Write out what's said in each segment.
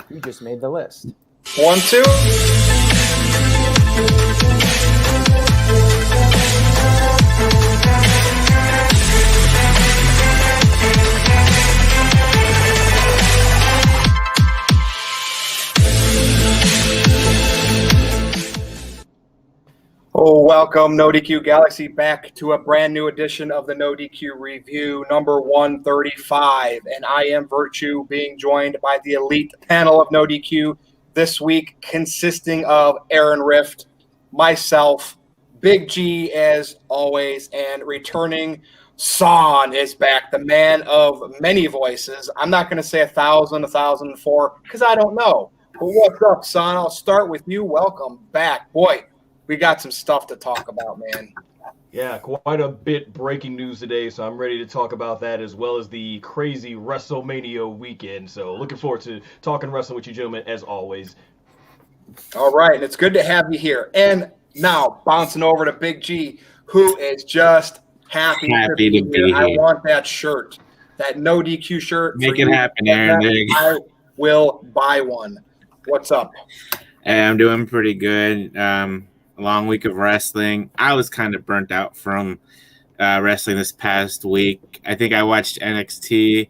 You just made the list. 1, 2. Oh, welcome, NoDQ Galaxy, back to a brand new edition of the NoDQ Review, number 135. And I am Virtue, being joined by the elite panel of NoDQ this week, consisting of Aaron Rift, myself, Big G as always, and returning Son is back, the man of many voices. I'm not going to say 1,000, 1,004, because I don't know. But what's up, Son? I'll start with you. Welcome back. Boy, we got some stuff to talk about, man. Yeah, quite a bit breaking news today, so I'm ready to talk about that as well as the crazy Wrestlemania weekend. So looking forward to talking wrestling with you gentlemen as always. All right, and it's good to have you here. And now bouncing over to Big G, who is just happy to be here. I want that shirt, that NoDQ shirt. Make it happen, Aaron. I will buy one. What's up? Hey, I'm doing pretty good. A long week of wrestling. I was kind of burnt out from wrestling this past week. I think I watched NXT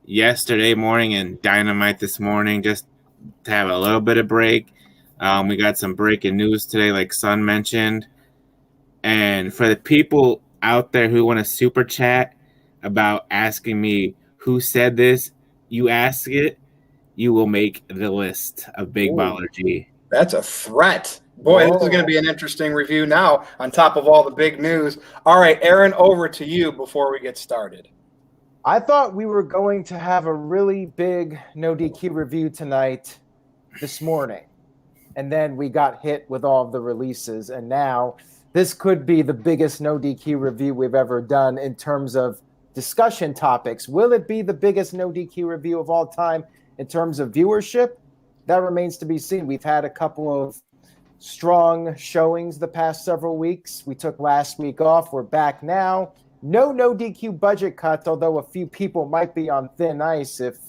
yesterday morning and Dynamite this morning just to have a little bit of break. We got some breaking news today, like Son mentioned. And for the people out there who want to super chat about asking me who said this, you ask it, you will make the list of Big Baller G. That's a threat. Boy, This is going to be an interesting review now on top of all the big news. All right, Aaron, over to you before we get started. I thought we were going to have a really big NoDQ review tonight this morning. And then we got hit with all of the releases. And now this could be the biggest NoDQ review we've ever done in terms of discussion topics. Will it be the biggest NoDQ review of all time in terms of viewership? That remains to be seen. We've had a couple of strong showings the past several weeks. We took last week off. We're back now. No NoDQ budget cuts, although a few people might be on thin ice if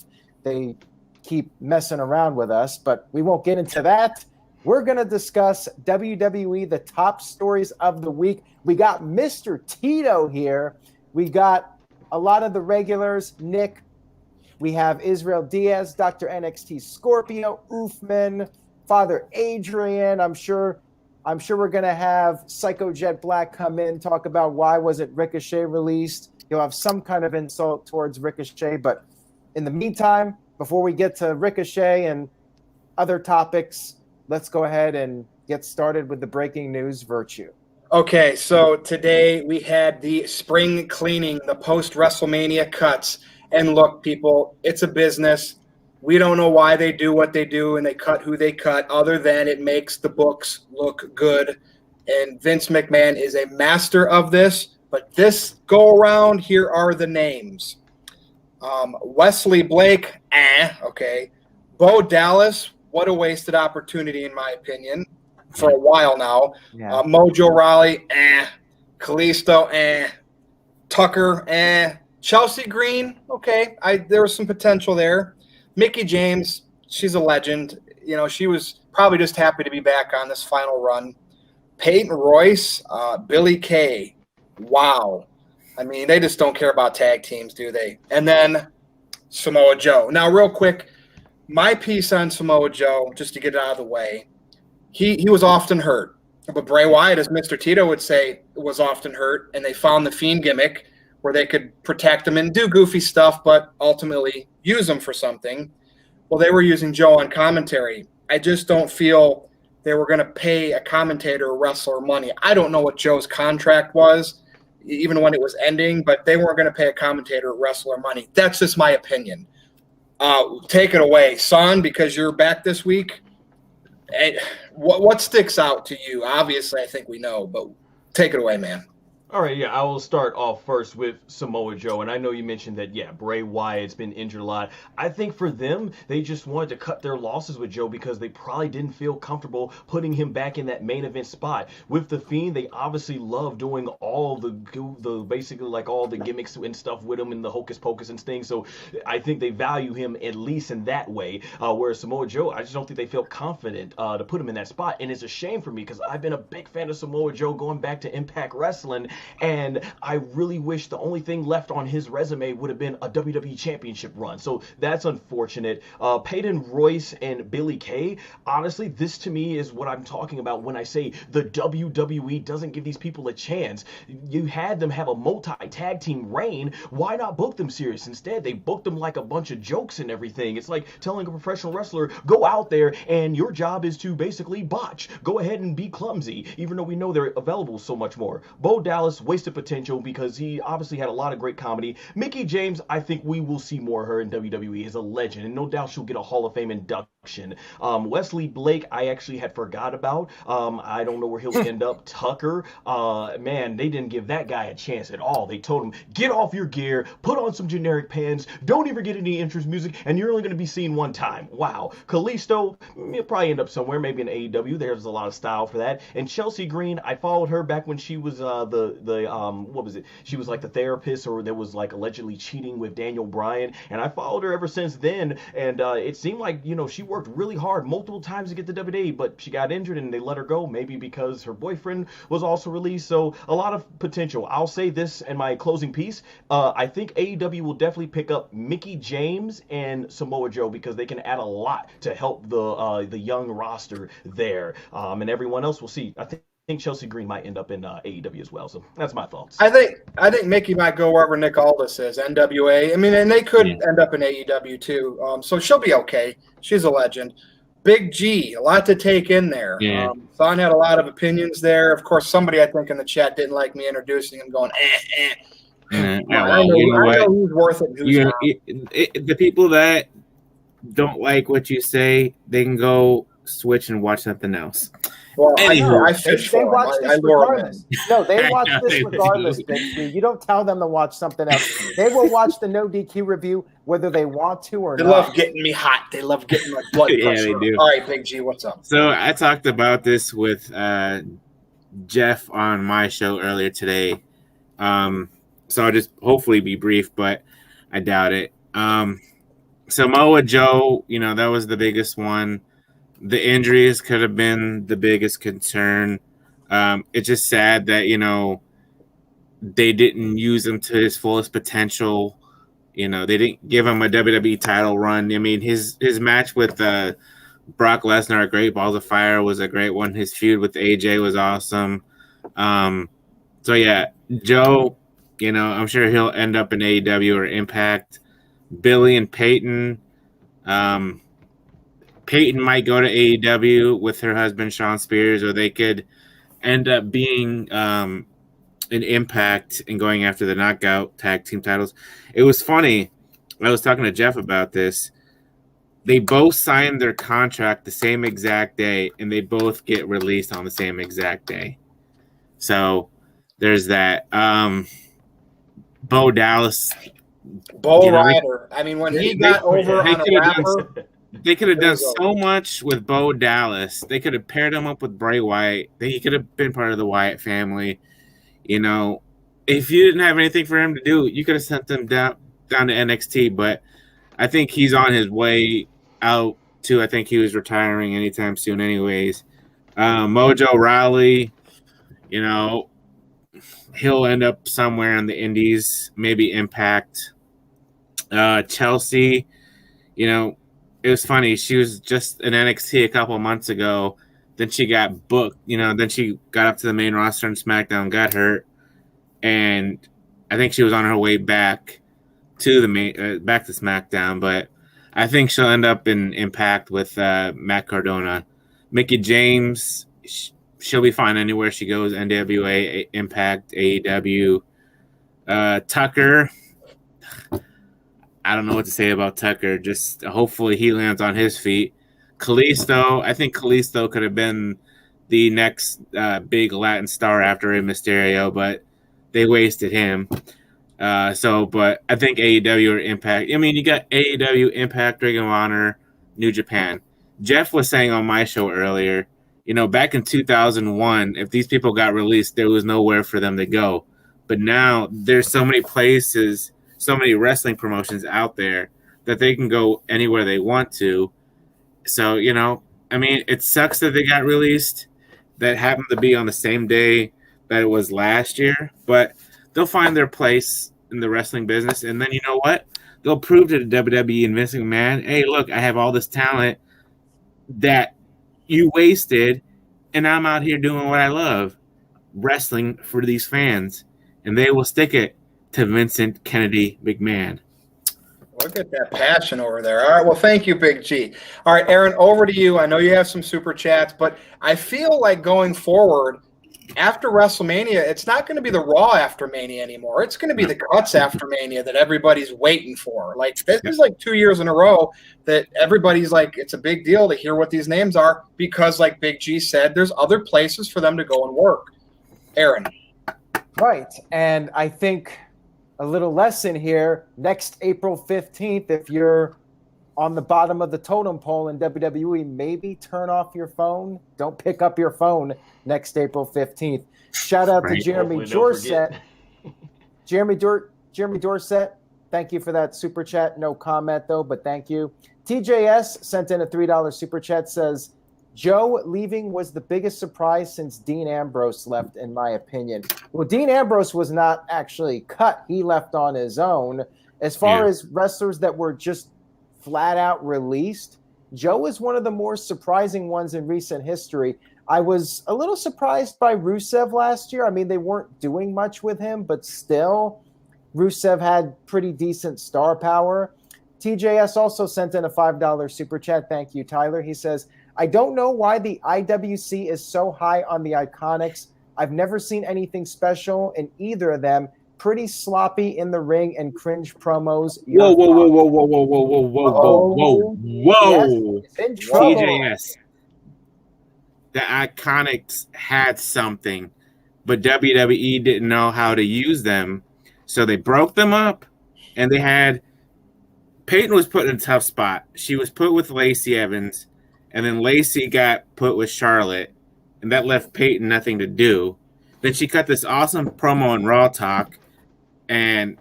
they keep messing around with us, but we won't get into that. We're going to discuss WWE, the top stories of the week. We got Mr. Tito here. We got a lot of the regulars, Nick. We have Israel Diaz, Dr. NXT Scorpio, Oofman, Father Adrian. I'm sure we're going to have Psycho Jet Black come in, talk about why wasn't Ricochet released. He'll have some kind of insult towards Ricochet. But in the meantime, before we get to Ricochet and other topics, let's go ahead and get started with the breaking news, Virtue. Okay, so today we had the spring cleaning, the post-WrestleMania cuts. And look, people, it's a business. We don't know why they do what they do and they cut who they cut, other than it makes the books look good. And Vince McMahon is a master of this. But this go around, here are the names. Wesley Blake, okay. Bo Dallas, what a wasted opportunity in my opinion, for a while now. Yeah. Mojo Rawley, Kalisto, Tucker, Chelsea Green, okay. There was some potential there. Mickie James, she's a legend. You know, she was probably just happy to be back on this final run. Peyton Royce, Billy Kay. Wow. I mean, they just don't care about tag teams, do they? And then Samoa Joe. Now, real quick, my piece on Samoa Joe, just to get it out of the way, he was often hurt. But Bray Wyatt, as Mr. Tito would say, was often hurt, and they found the Fiend gimmick where they could protect him and do goofy stuff, but ultimately use him for something. Well, they were using Joe on commentary. I just don't feel they were going to pay a commentator or wrestler money. I don't know what Joe's contract was, even when it was ending, but they weren't going to pay a commentator or wrestler money. That's just my opinion. Take it away, Son, because you're back this week. What sticks out to you? Obviously, I think we know, but take it away, man. All right, yeah, I will start off first with Samoa Joe. And I know you mentioned that, yeah, Bray Wyatt's been injured a lot. I think for them, they just wanted to cut their losses with Joe because they probably didn't feel comfortable putting him back in that main event spot. With The Fiend, they obviously love doing all the basically like all the gimmicks and stuff with him and the hocus pocus and things. So I think they value him at least in that way. Whereas Samoa Joe, I just don't think they feel confident to put him in that spot. And it's a shame for me because I've been a big fan of Samoa Joe going back to Impact Wrestling. And I really wish the only thing left on his resume would have been a WWE Championship run. So that's unfortunate. Peyton Royce and Billy Kay, honestly, this to me is what I'm talking about when I say the WWE doesn't give these people a chance. You had them have a multi-tag team reign. Why not book them serious? Instead, they booked them like a bunch of jokes and everything. It's like telling a professional wrestler, go out there and your job is to basically botch. Go ahead and be clumsy, even though we know they're available so much more. Bo Dallas wasted potential because he obviously had a lot of great comedy. Mickie James, I think we will see more of her in WWE as a legend, and no doubt she'll get a Hall of Fame induction. Wesley Blake, I actually had forgot about. I don't know where he'll end up. Tucker, man, they didn't give that guy a chance at all. They told him, get off your gear, put on some generic pants, don't even get any entrance music, and you're only going to be seen one time. Wow. Kalisto, he'll probably end up somewhere, maybe in AEW. There's a lot of style for that. And Chelsea Green, I followed her back when she was what was it? She was like the therapist, or there was like allegedly cheating with Daniel Bryan, and I followed her ever since then. And it seemed like she worked really hard multiple times to get the WWE, but she got injured and they let her go. Maybe because her boyfriend was also released. So a lot of potential. I'll say this in my closing piece. I think AEW will definitely pick up Mickie James and Samoa Joe because they can add a lot to help the young roster there. And everyone else will see. I think Chelsea Green might end up in AEW as well. So that's my thoughts. I think Mickie might go wherever Nick Aldis is, NWA. I mean, and they could end up in AEW too. So she'll be okay. She's a legend. Big G, a lot to take in there. Yeah. Thon had a lot of opinions there. Of course, somebody I think in the chat didn't like me introducing him, going, I know who's worth it. Who's not. The people that don't like what you say, they can go switch and watch something else. Well, Anywho, I fish they for watch them. this regardless. No, they watch this regardless, Big G. You don't tell them to watch something else. They will watch the No DQ review whether they want to or not. They love getting me hot. They love getting my blood pressure. Yeah, they do. All right, Big G, what's up? So I talked about this with Jeff on my show earlier today. So I'll just hopefully be brief, but I doubt it. Samoa Joe, that was the biggest one. The injuries could have been the biggest concern. It's just sad that, they didn't use him to his fullest potential. They didn't give him a WWE title run. I mean, his match with Brock Lesnar at Great Balls of Fire was a great one. His feud with AJ was awesome. So, yeah, Joe, I'm sure he'll end up in AEW or Impact. Billy and Peyton. Peyton might go to AEW with her husband, Sean Spears, or they could end up being an Impact and going after the Knockout Tag Team titles. It was funny. I was talking to Jeff about this. They both signed their contract the same exact day, and they both get released on the same exact day. So there's that. Bo Dallas. Bo Ryder. I mean, when he got over on a rapper. They could have done so much with Bo Dallas. They could have paired him up with Bray Wyatt. He could have been part of the Wyatt family. If you didn't have anything for him to do, you could have sent him down to NXT. But I think he's on his way out too. I think he was retiring anytime soon anyways. Mojo Rawley, he'll end up somewhere in the Indies, maybe Impact. Chelsea, it was funny. She was just in NXT a couple months ago. Then she got booked, then she got up to the main roster in SmackDown, got hurt. And I think she was on her way back to back to SmackDown. But I think she'll end up in Impact with Matt Cardona. Mickie James, she'll be fine anywhere she goes. NWA, Impact, AEW. Tucker, I don't know what to say about Tucker. Just hopefully he lands on his feet. Kalisto, I think Kalisto could have been the next big Latin star after Rey Mysterio, but they wasted him. But I think AEW or Impact. I mean, you got AEW, Impact, Ring of Honor, New Japan. Jeff was saying on my show earlier, back in 2001, if these people got released, there was nowhere for them to go. But now there's so many places, so many wrestling promotions out there that they can go anywhere they want to. So, it sucks that they got released. That happened to be on the same day that it was last year, but they'll find their place in the wrestling business. And then you know what? They'll prove to the WWE and Vince McMahon, hey, look, I have all this talent that you wasted, and I'm out here doing what I love, wrestling for these fans. And they will stick it to Vincent Kennedy McMahon. Look at that passion over there. All right, well, thank you, Big G. All right, Aaron, over to you. I know you have some super chats, but I feel like going forward, after WrestleMania, it's not going to be the Raw after Mania anymore. It's going to be the Cuts after Mania that everybody's waiting for. Like, this is like 2 years in a row that everybody's like, it's a big deal to hear what these names are because, like Big G said, there's other places for them to go and work. Aaron. Right, and I think a little lesson here, next April 15th, if you're on the bottom of the totem pole in WWE, maybe turn off your phone. Don't pick up your phone next April 15th. Shout out to Jeremy Dorset. Jeremy Dorset, thank you for that super chat. No comment, though, but thank you. TJS sent in a $3 super chat, says, Joe leaving was the biggest surprise since Dean Ambrose left, in my opinion. Well, Dean Ambrose was not actually cut. He left on his own. As far as wrestlers that were just flat out released, Joe is one of the more surprising ones in recent history. I was a little surprised by Rusev last year. I mean, they weren't doing much with him, but still, Rusev had pretty decent star power. TJS also sent in a $5 super chat. Thank you, Tyler. He says, I don't know why the IWC is so high on the IIconics. I've never seen anything special in either of them. Pretty sloppy in the ring and cringe promos. Whoa. Yes, TJS. The IIconics had something, but WWE didn't know how to use them. So they broke them up, and they had Peyton was put in a tough spot. She was put with Lacey Evans, and then Lacey got put with Charlotte, and that left Peyton nothing to do. Then she cut this awesome promo in Raw Talk, and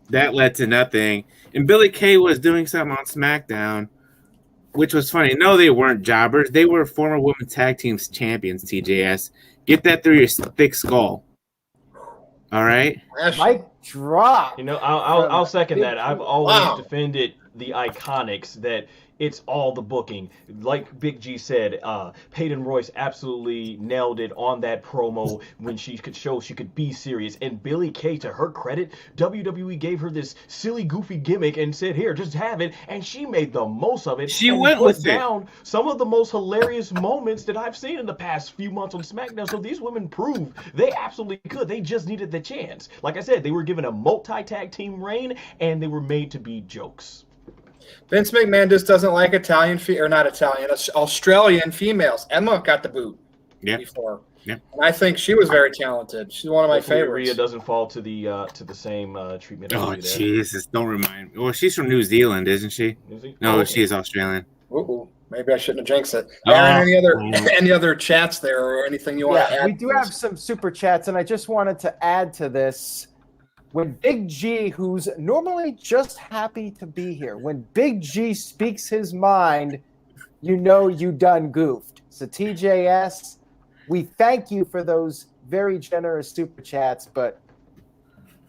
that led to nothing. And Billie Kay was doing something on SmackDown, which was funny. No, they weren't jobbers. They were former Women's Tag Team champions, TJS. Get that through your thick skull. All right? Mic drop. I'll second that. I've always defended the IIconics that it's all the booking. Like Big G said, Peyton Royce absolutely nailed it on that promo when she could show she could be serious. And Billie Kay, to her credit, WWE gave her this silly, goofy gimmick and said, here, just have it. And she made the most of it. She went with down some of the most hilarious moments that I've seen in the past few months on SmackDown. So these women proved they absolutely could. They just needed the chance. Like I said, they were given a multi-tag team reign, and they were made to be jokes. Vince McMahon just doesn't like Australian females. Emma got the boot before. Yeah. And I think she was very talented. She's one of my favorites. Rhea doesn't fall to the same treatment. Oh, Jesus. Don't remind me. Well, she's from New Zealand, isn't she? No, she's Australian. Ooh, maybe I shouldn't have jinxed it. Aaron, any other chats there or anything you want to add? We do have some super chats, and I just wanted to add to this. When Big G, who's normally just happy to be here, when Big G speaks his mind, you know you done goofed. So TJS, we thank you for those very generous super chats, but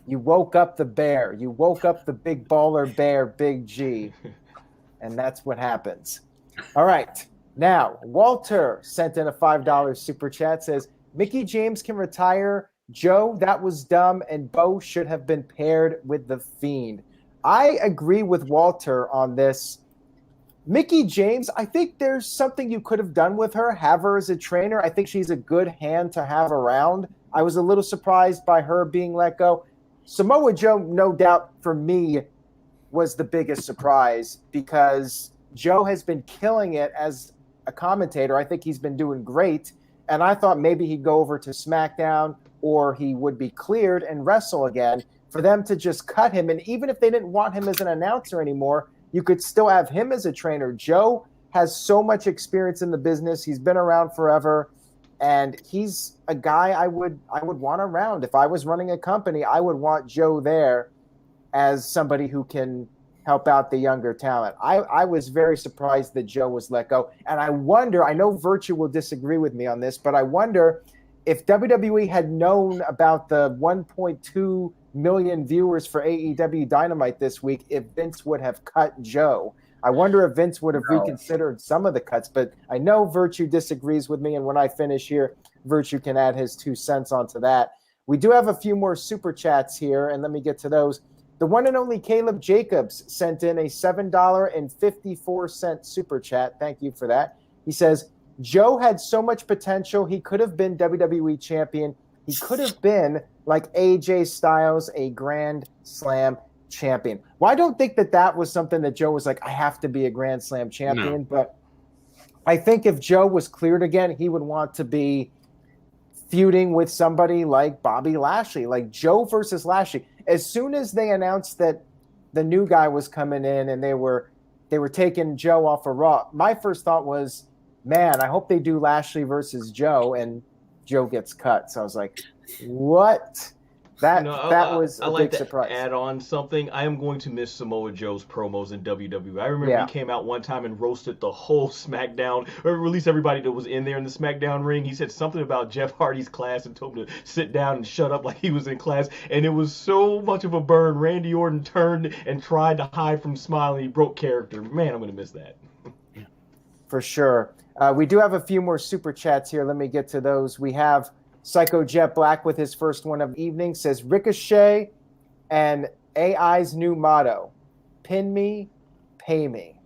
you woke up the bear. You woke up the big baller bear, Big G. And that's what happens. All right. Now, Walter sent in a $5 super chat, says, Mickie James can retire. Joe, that was dumb, and Bo should have been paired with The Fiend. I agree with Walter on this. Mickie James, I think there's something you could have done with her, have her as a trainer. I think she's a good hand to have around. I was a little surprised by her being let go. Samoa Joe, no doubt, for me, was the biggest surprise because Joe has been killing it as a commentator. I think he's been doing great, and I thought maybe he'd go over to SmackDown or he would be cleared and wrestle again, for them to just cut him. And even if they didn't want him as an announcer anymore, you could still have him as a trainer. Joe has so much experience in the business. He's been around forever, and he's a guy I would want around. If I was running a company, I would want Joe there as somebody who can help out the younger talent. I was very surprised that Joe was let go. And I wonder, I know Virtue will disagree with me on this, but I wonder if WWE had known about the 1.2 million viewers for AEW Dynamite this week, if Vince would have cut Joe. I wonder if Vince would have reconsidered some of the cuts, but I know Virtue disagrees with me, and when I finish here, Virtue can add his 2 cents onto that. We do have a few more super chats here, and let me get to those. The one and only Caleb Jacobs sent in a $7.54 super chat. Thank you for that. He says, Joe had so much potential. He could have been WWE champion. He could have been, like AJ Styles, a Grand Slam champion. Well, I don't think that was something that Joe was like, I have to be a Grand Slam champion. No. But I think if Joe was cleared again, he would want to be feuding with somebody like Bobby Lashley, like Joe versus Lashley. As soon as they announced that the new guy was coming in and they were taking Joe off of Raw, my first thought was, man, I hope they do Lashley versus Joe, and Joe gets cut. So I was like, what? That was a big surprise. Add on something. I am going to miss Samoa Joe's promos in WWE. I remember he came out one time and roasted the whole SmackDown, or at least everybody that was in there in the SmackDown ring. He said something about Jeff Hardy's class and told him to sit down and shut up like he was in class. And it was so much of a burn. Randy Orton turned and tried to hide from smiling. He broke character. Man, I'm going to miss that. For sure. We do have a few more super chats here. Let me get to those. We have Psycho Jet Black with his first one of the evening, says Ricochet and AI's new motto, pin me, pay me.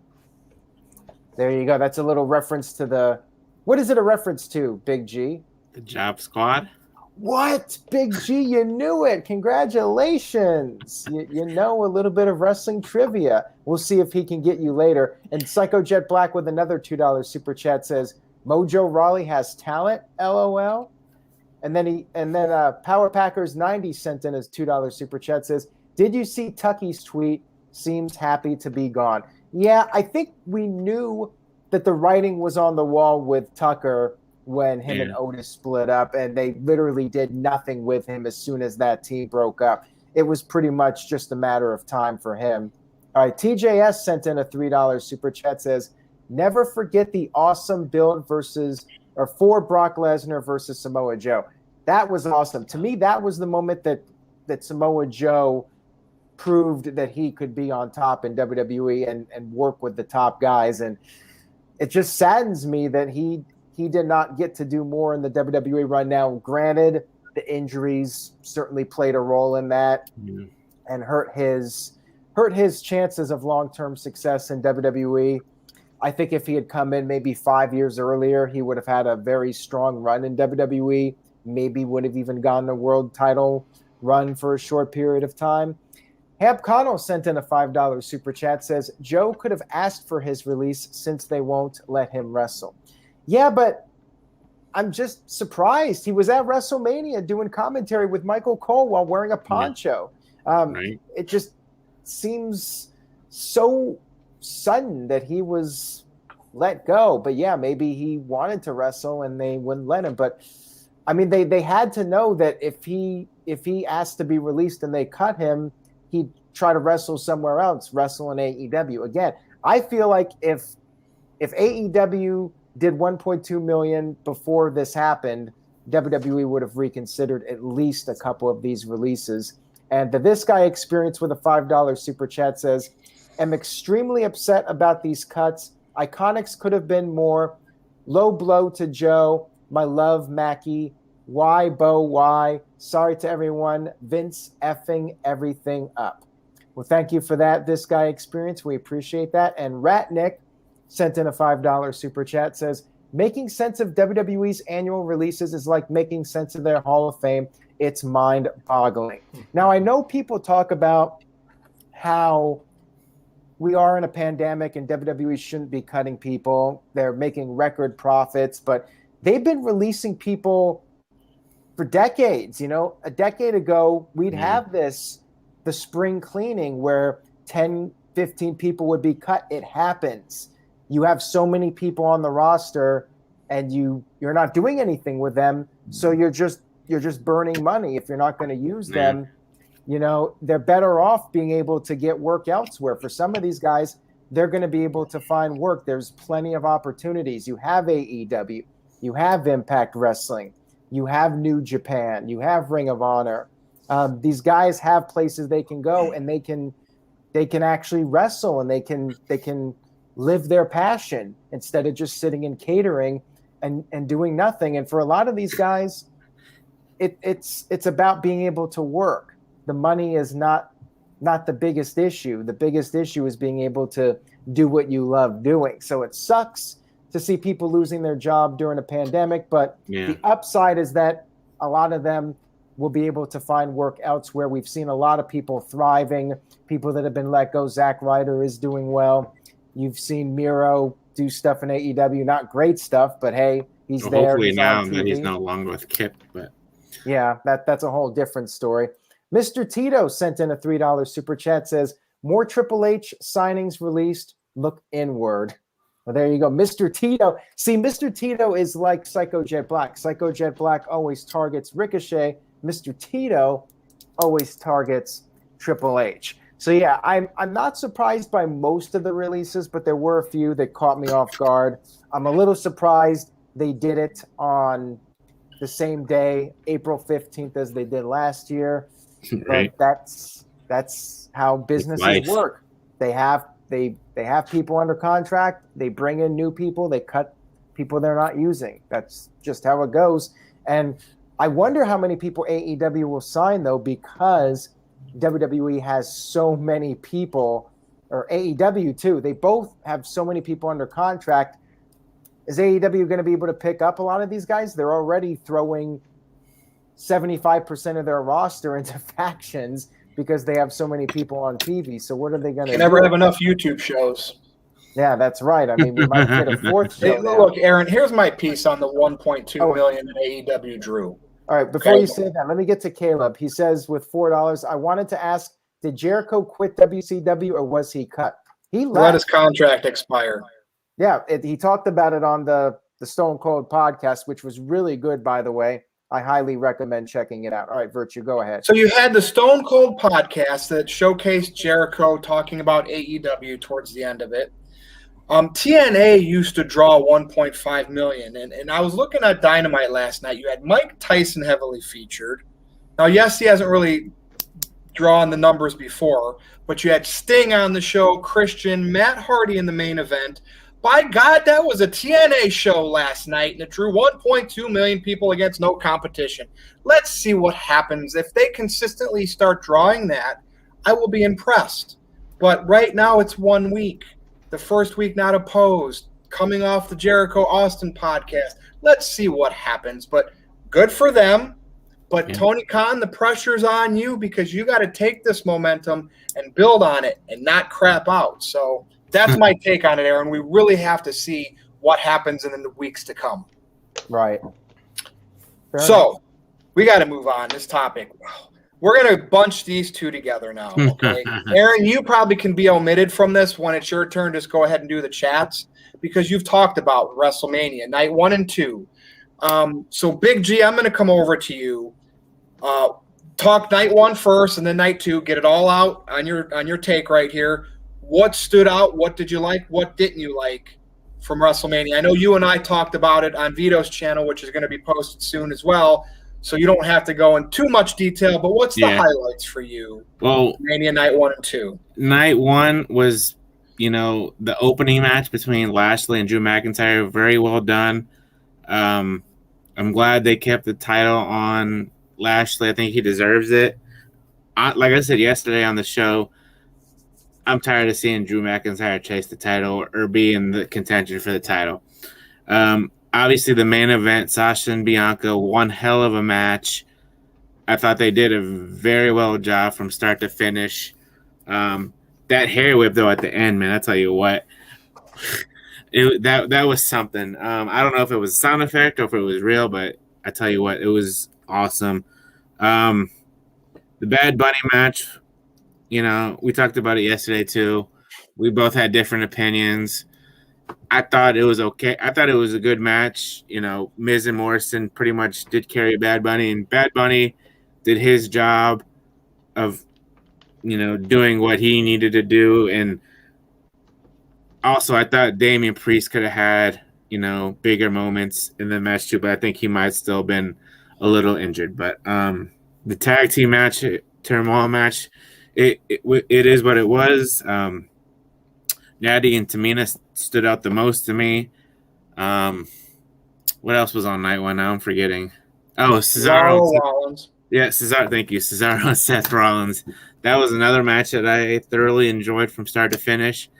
There you go. That's a little reference to what is it a reference to, Big G? The Job Squad. What? Big G, you knew it. Congratulations. You know a little bit of wrestling trivia. We'll see if he can get you later. And Psycho Jet Black with another $2 super chat says, Mojo Rawley has talent, LOL. And then Power Packers 90 sent in his $2 super chat, says, did you see Tucky's tweet? Seems happy to be gone. Yeah, I think we knew that the writing was on the wall with Tucker when him and Otis split up, and they literally did nothing with him as soon as that team broke up. It was pretty much just a matter of time for him. All right, TJS sent in a $3 super chat, says, never forget the awesome build for Brock Lesnar versus Samoa Joe. That was awesome. To me, that was the moment that Samoa Joe proved that he could be on top in WWE and work with the top guys. And it just saddens me that he did not get to do more in the WWE run. Now, granted, the injuries certainly played a role in that and hurt his chances of long-term success in WWE. I think if he had come in maybe 5 years earlier, he would have had a very strong run in WWE, maybe would have even gotten a world title run for a short period of time. Hab Connell sent in a $5 super chat, says, Joe could have asked for his release since they won't let him wrestle. Yeah, but I'm just surprised. He was at WrestleMania doing commentary with Michael Cole while wearing a poncho. Right. It just seems so sudden that he was let go. But yeah, maybe he wanted to wrestle and they wouldn't let him. But I mean, they had to know that if he asked to be released and they cut him, he'd try to wrestle somewhere else, wrestle in AEW. Again, I feel like if AEW did 1.2 million before this happened, WWE would have reconsidered at least a couple of these releases. And This Guy Experience with a $5 super chat says, am extremely upset about these cuts. IIconics could have been more. Low blow to Joe. My love, Mackie. Why, Bo, why? Sorry to everyone. Vince effing everything up. Well, thank you for that, This Guy Experience. We appreciate that. And Ratnick sent in a $5 super chat, says, making sense of WWE's annual releases is like making sense of their Hall of Fame. It's mind-boggling. Now, I know people talk about how we are in a pandemic and WWE shouldn't be cutting people. They're making record profits, but they've been releasing people for decades. A decade ago, we'd have the spring cleaning where 10, 15 people would be cut. It happens. You have so many people on the roster and you're not doing anything with them. So you're just burning money if you're not going to use them. They're better off being able to get work elsewhere. For some of these guys, they're going to be able to find work. There's plenty of opportunities. You have AEW, you have Impact Wrestling, you have New Japan, you have Ring of Honor. These guys have places they can go and they can actually wrestle and they can live their passion instead of just sitting in catering and doing nothing. And for a lot of these guys, it's about being able to work. The money is not the biggest issue. The biggest issue is being able to do what you love doing. So it sucks to see people losing their job during a pandemic, but the upside is that a lot of them will be able to find work elsewhere. We've seen a lot of people thriving, people that have been let go. Zack Ryder is doing well. You've seen Miro do stuff in AEW, not great stuff, but hey, he's there. Hopefully he's now that he's no longer with Kip, but yeah, that's a whole different story. Mr. Tito sent in a $3 super chat, says, more Triple H signings released, look inward. Well, there you go. Mr. Tito. See, Mr. Tito is like Psycho Jet Black. Psycho Jet Black always targets Ricochet. Mr. Tito always targets Triple H. So, yeah, I'm not surprised by most of the releases, but there were a few that caught me off guard. I'm a little surprised they did it on the same day, April 15th, as they did last year. Right. But that's how businesses work. They have people under contract. They bring in new people. They cut people they're not using. That's just how it goes. And I wonder how many people AEW will sign, though, because WWE has so many people, or AEW too. They both have so many people under contract. Is AEW going to be able to pick up a lot of these guys? They're already throwing 75% of their roster into factions because they have so many people on TV. So what are they going to do? Never have enough YouTube shows. Yeah, that's right. I mean, we might get a fourth show. Hey, look, Aaron, here's my piece on the 1.2 million that AEW drew. All right, before you say that, let me get to Caleb. He says with $4, I wanted to ask, did Jericho quit WCW or was he cut? He left. Let his contract expire. Yeah, he talked about it on the Stone Cold podcast, which was really good, by the way. I highly recommend checking it out. All right, Virtue, go ahead. So you had the Stone Cold podcast that showcased Jericho talking about AEW towards the end of it. TNA used to draw 1.5 million, and I was looking at Dynamite last night. You had Mike Tyson heavily featured. Now, yes, he hasn't really drawn the numbers before, but you had Sting on the show, Christian, Matt Hardy in the main event. By God, that was a TNA show last night, and it drew 1.2 million people against no competition. Let's see what happens. If they consistently start drawing that, I will be impressed. But right now, it's 1 week. The first week not opposed, coming off the Jericho Austin podcast. Let's see what happens. But good for them. But yeah. Tony Khan, the pressure's on you because you got to take this momentum and build on it and not crap out. So that's my take on it, Aaron. We really have to see what happens in the weeks to come. Right. So we got to move on this topic. We're going to bunch these two together now, okay? Aaron, you probably can be omitted from this. When it's your turn, just go ahead and do the chats because you've talked about WrestleMania, night 1 and 2. So, Big G, I'm going to come over to you. Talk night 1 first and then night 2. Get it all out on your take right here. What stood out? What did you like? What didn't you like from WrestleMania? I know you and I talked about it on Vito's channel, which is going to be posted soon as well. So you don't have to go in too much detail, but what's the highlights for you? Well, Mania night 1 and 2. Night 1 was, the opening match between Lashley and Drew McIntyre. Very well done. I'm glad they kept the title on Lashley. I think he deserves it. Like I said yesterday on the show, I'm tired of seeing Drew McIntyre chase the title or be in the contention for the title. Obviously, the main event, Sasha and Bianca, one hell of a match. I thought they did a very well job from start to finish. That hair whip, though, at the end, man, I tell you what, that was something. I don't know if it was a sound effect or if it was real, but I tell you what, it was awesome. The Bad Bunny match, we talked about it yesterday too. We both had different opinions. I thought it was okay. I thought it was a good match. Miz and Morrison pretty much did carry Bad Bunny, and Bad Bunny did his job of, doing what he needed to do. And also, I thought Damian Priest could have had, bigger moments in the match too, but I think he might still been a little injured. But the tag team match, turmoil match, it is what it was. Natty and Tamina stood out the most to me. What else was on night one? Now I'm forgetting. Oh, Cesaro. Rollins. Yeah, Cesaro. Thank you, Cesaro and Seth Rollins. That was another match that I thoroughly enjoyed from start to finish,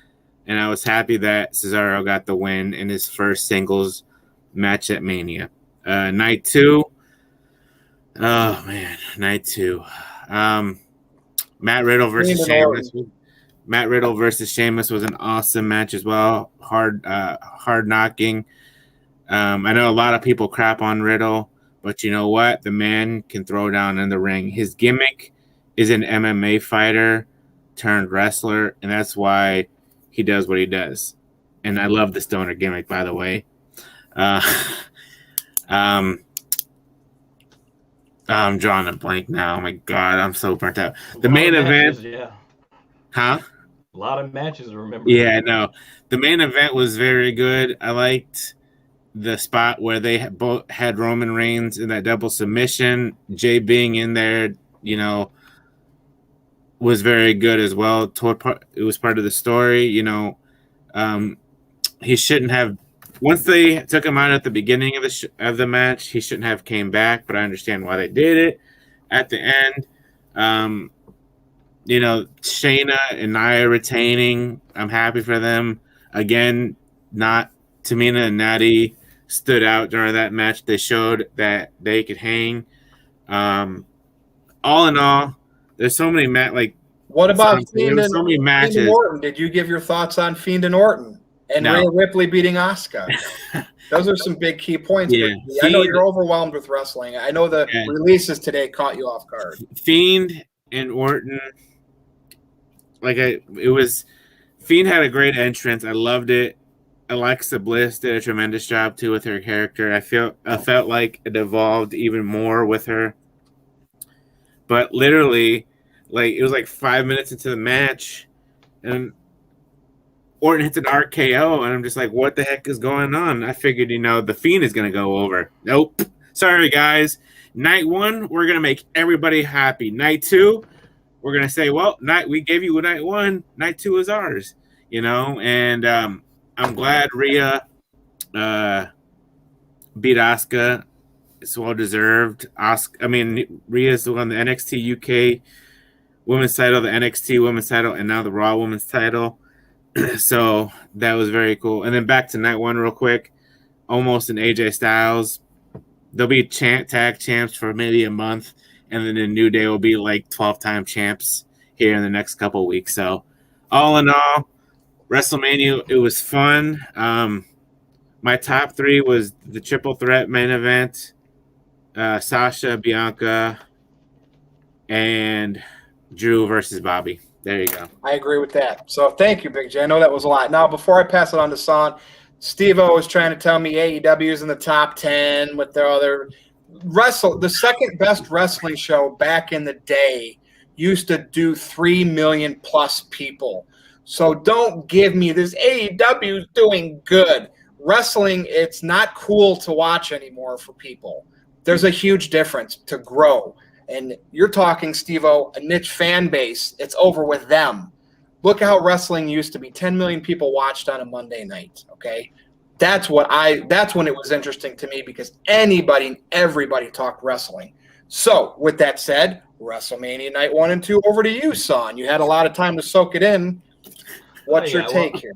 and I was happy that Cesaro got the win in his first singles match at Mania. Night two. Oh man, night two. Matt Riddle versus Sheamus. Matt Riddle versus Sheamus was an awesome match as well. Hard knocking. I know a lot of people crap on Riddle, but you know what? The man can throw down in the ring. His gimmick is an MMA fighter turned wrestler, and that's why he does what he does. And I love the stoner gimmick, by the way. I'm drawing a blank now. Oh my god, I'm so burnt out. The main event, yeah. Huh? A lot of matches to remember. Yeah, no. The main event was very good. I liked the spot where they both had Roman Reigns in that double submission. Jay being in there, was very good as well. It was part of the story. He shouldn't have. Once they took him out at the beginning of the match, he shouldn't have came back. But I understand why they did it at the end. Shayna and Nia retaining. I'm happy for them. Again, not Tamina and Natty stood out during that match. They showed that they could hang. All in all, there's so many what about Fiend and, so many matches. Fiend and Orton? Did you give your thoughts on Fiend and Orton and No. Rhea Ripley beating Asuka? Those are some big key points. Yeah. I know you're overwhelmed with wrestling. I know the releases today caught you off guard. Fiend and Orton. Fiend had a great entrance. I loved it. Alexa Bliss did a tremendous job too with her character. I felt like it evolved even more with her. But literally, it was 5 minutes into the match, and Orton hits an RKO, and I'm just like, what the heck is going on? I figured, the Fiend is going to go over. Nope. Sorry, guys. Night one, we're going to make everybody happy. Night two, we're going to say, well, we gave you night one. Night two is ours, and I'm glad Rhea beat Asuka. It's well-deserved. Rhea's won the NXT UK Women's title, the NXT Women's title, and now the Raw Women's title. So that was very cool. And then back to night one real quick. Almost an AJ Styles. They'll be tag champs for maybe a month, and then the New Day will be 12-time champs here in the next couple of weeks. So all in all, WrestleMania, it was fun. My top three was the triple threat main event, Sasha, Bianca, and Drew versus Bobby. There you go. I agree with that. So thank you, Big J. I know that was a lot. Now, before I pass it on to Son, Steve-O was trying to tell me AEW is in the top 10 with their other the second best wrestling show back in the day used to do 3 million plus people. So don't give me this AEW is doing good. Wrestling, it's not cool to watch anymore for people. There's a huge difference to grow. And you're talking, Steve-O, a niche fan base. It's over with them. Look how wrestling used to be. 10 million people watched on a Monday night, okay? That's when it was interesting to me because anybody and everybody talked wrestling. So, with that said, WrestleMania night 1 and 2, over to you, Son. You had a lot of time to soak it in. What's your take here?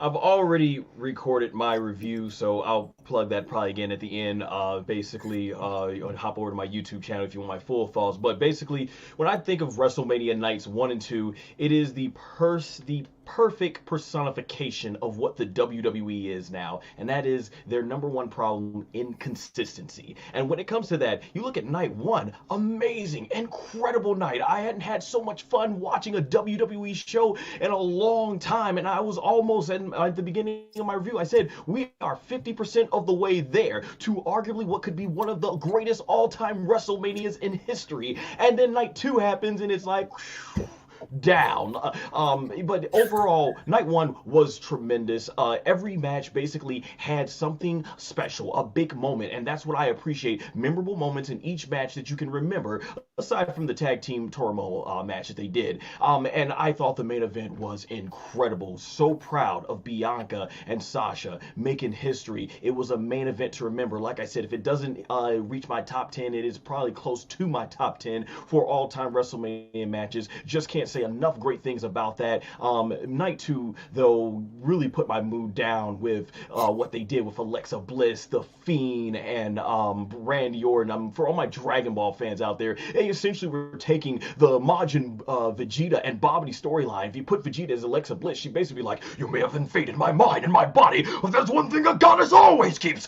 I've already recorded my review, so I'll plug that probably again at the end. Basically, hop over to my YouTube channel if you want my full thoughts. But basically, when I think of WrestleMania nights 1 and 2, it is the perfect personification of what the WWE is now, and that is their number one problem: inconsistency. And when it comes to that, you look at night one, amazing, incredible night. I hadn't had so much fun watching a WWE show in a long time, and I was almost at the beginning of my review, I said we are 50% of the way there to arguably what could be one of the greatest all-time WrestleManias in history. And then night two happens, and it's like down. But overall, night one was tremendous. Every match basically had something special, a big moment, and that's what I appreciate. Memorable moments in each match that you can remember, aside from the tag team turmoil match that they did. And I thought the main event was incredible. So proud of Bianca and Sasha making history. It was a main event to remember. Like I said, if it doesn't reach my top 10, it is probably close to my top 10 for all-time WrestleMania matches. Just can't say enough great things about that. Night two, though, really put my mood down with what they did with Alexa Bliss, The Fiend, and Randy Orton. For all my Dragon Ball fans out there, they essentially were taking the Majin Vegeta and Babidi storyline. If you put Vegeta as Alexa Bliss, she basically like, you may have invaded my mind and my body, but there's one thing a goddess always keeps: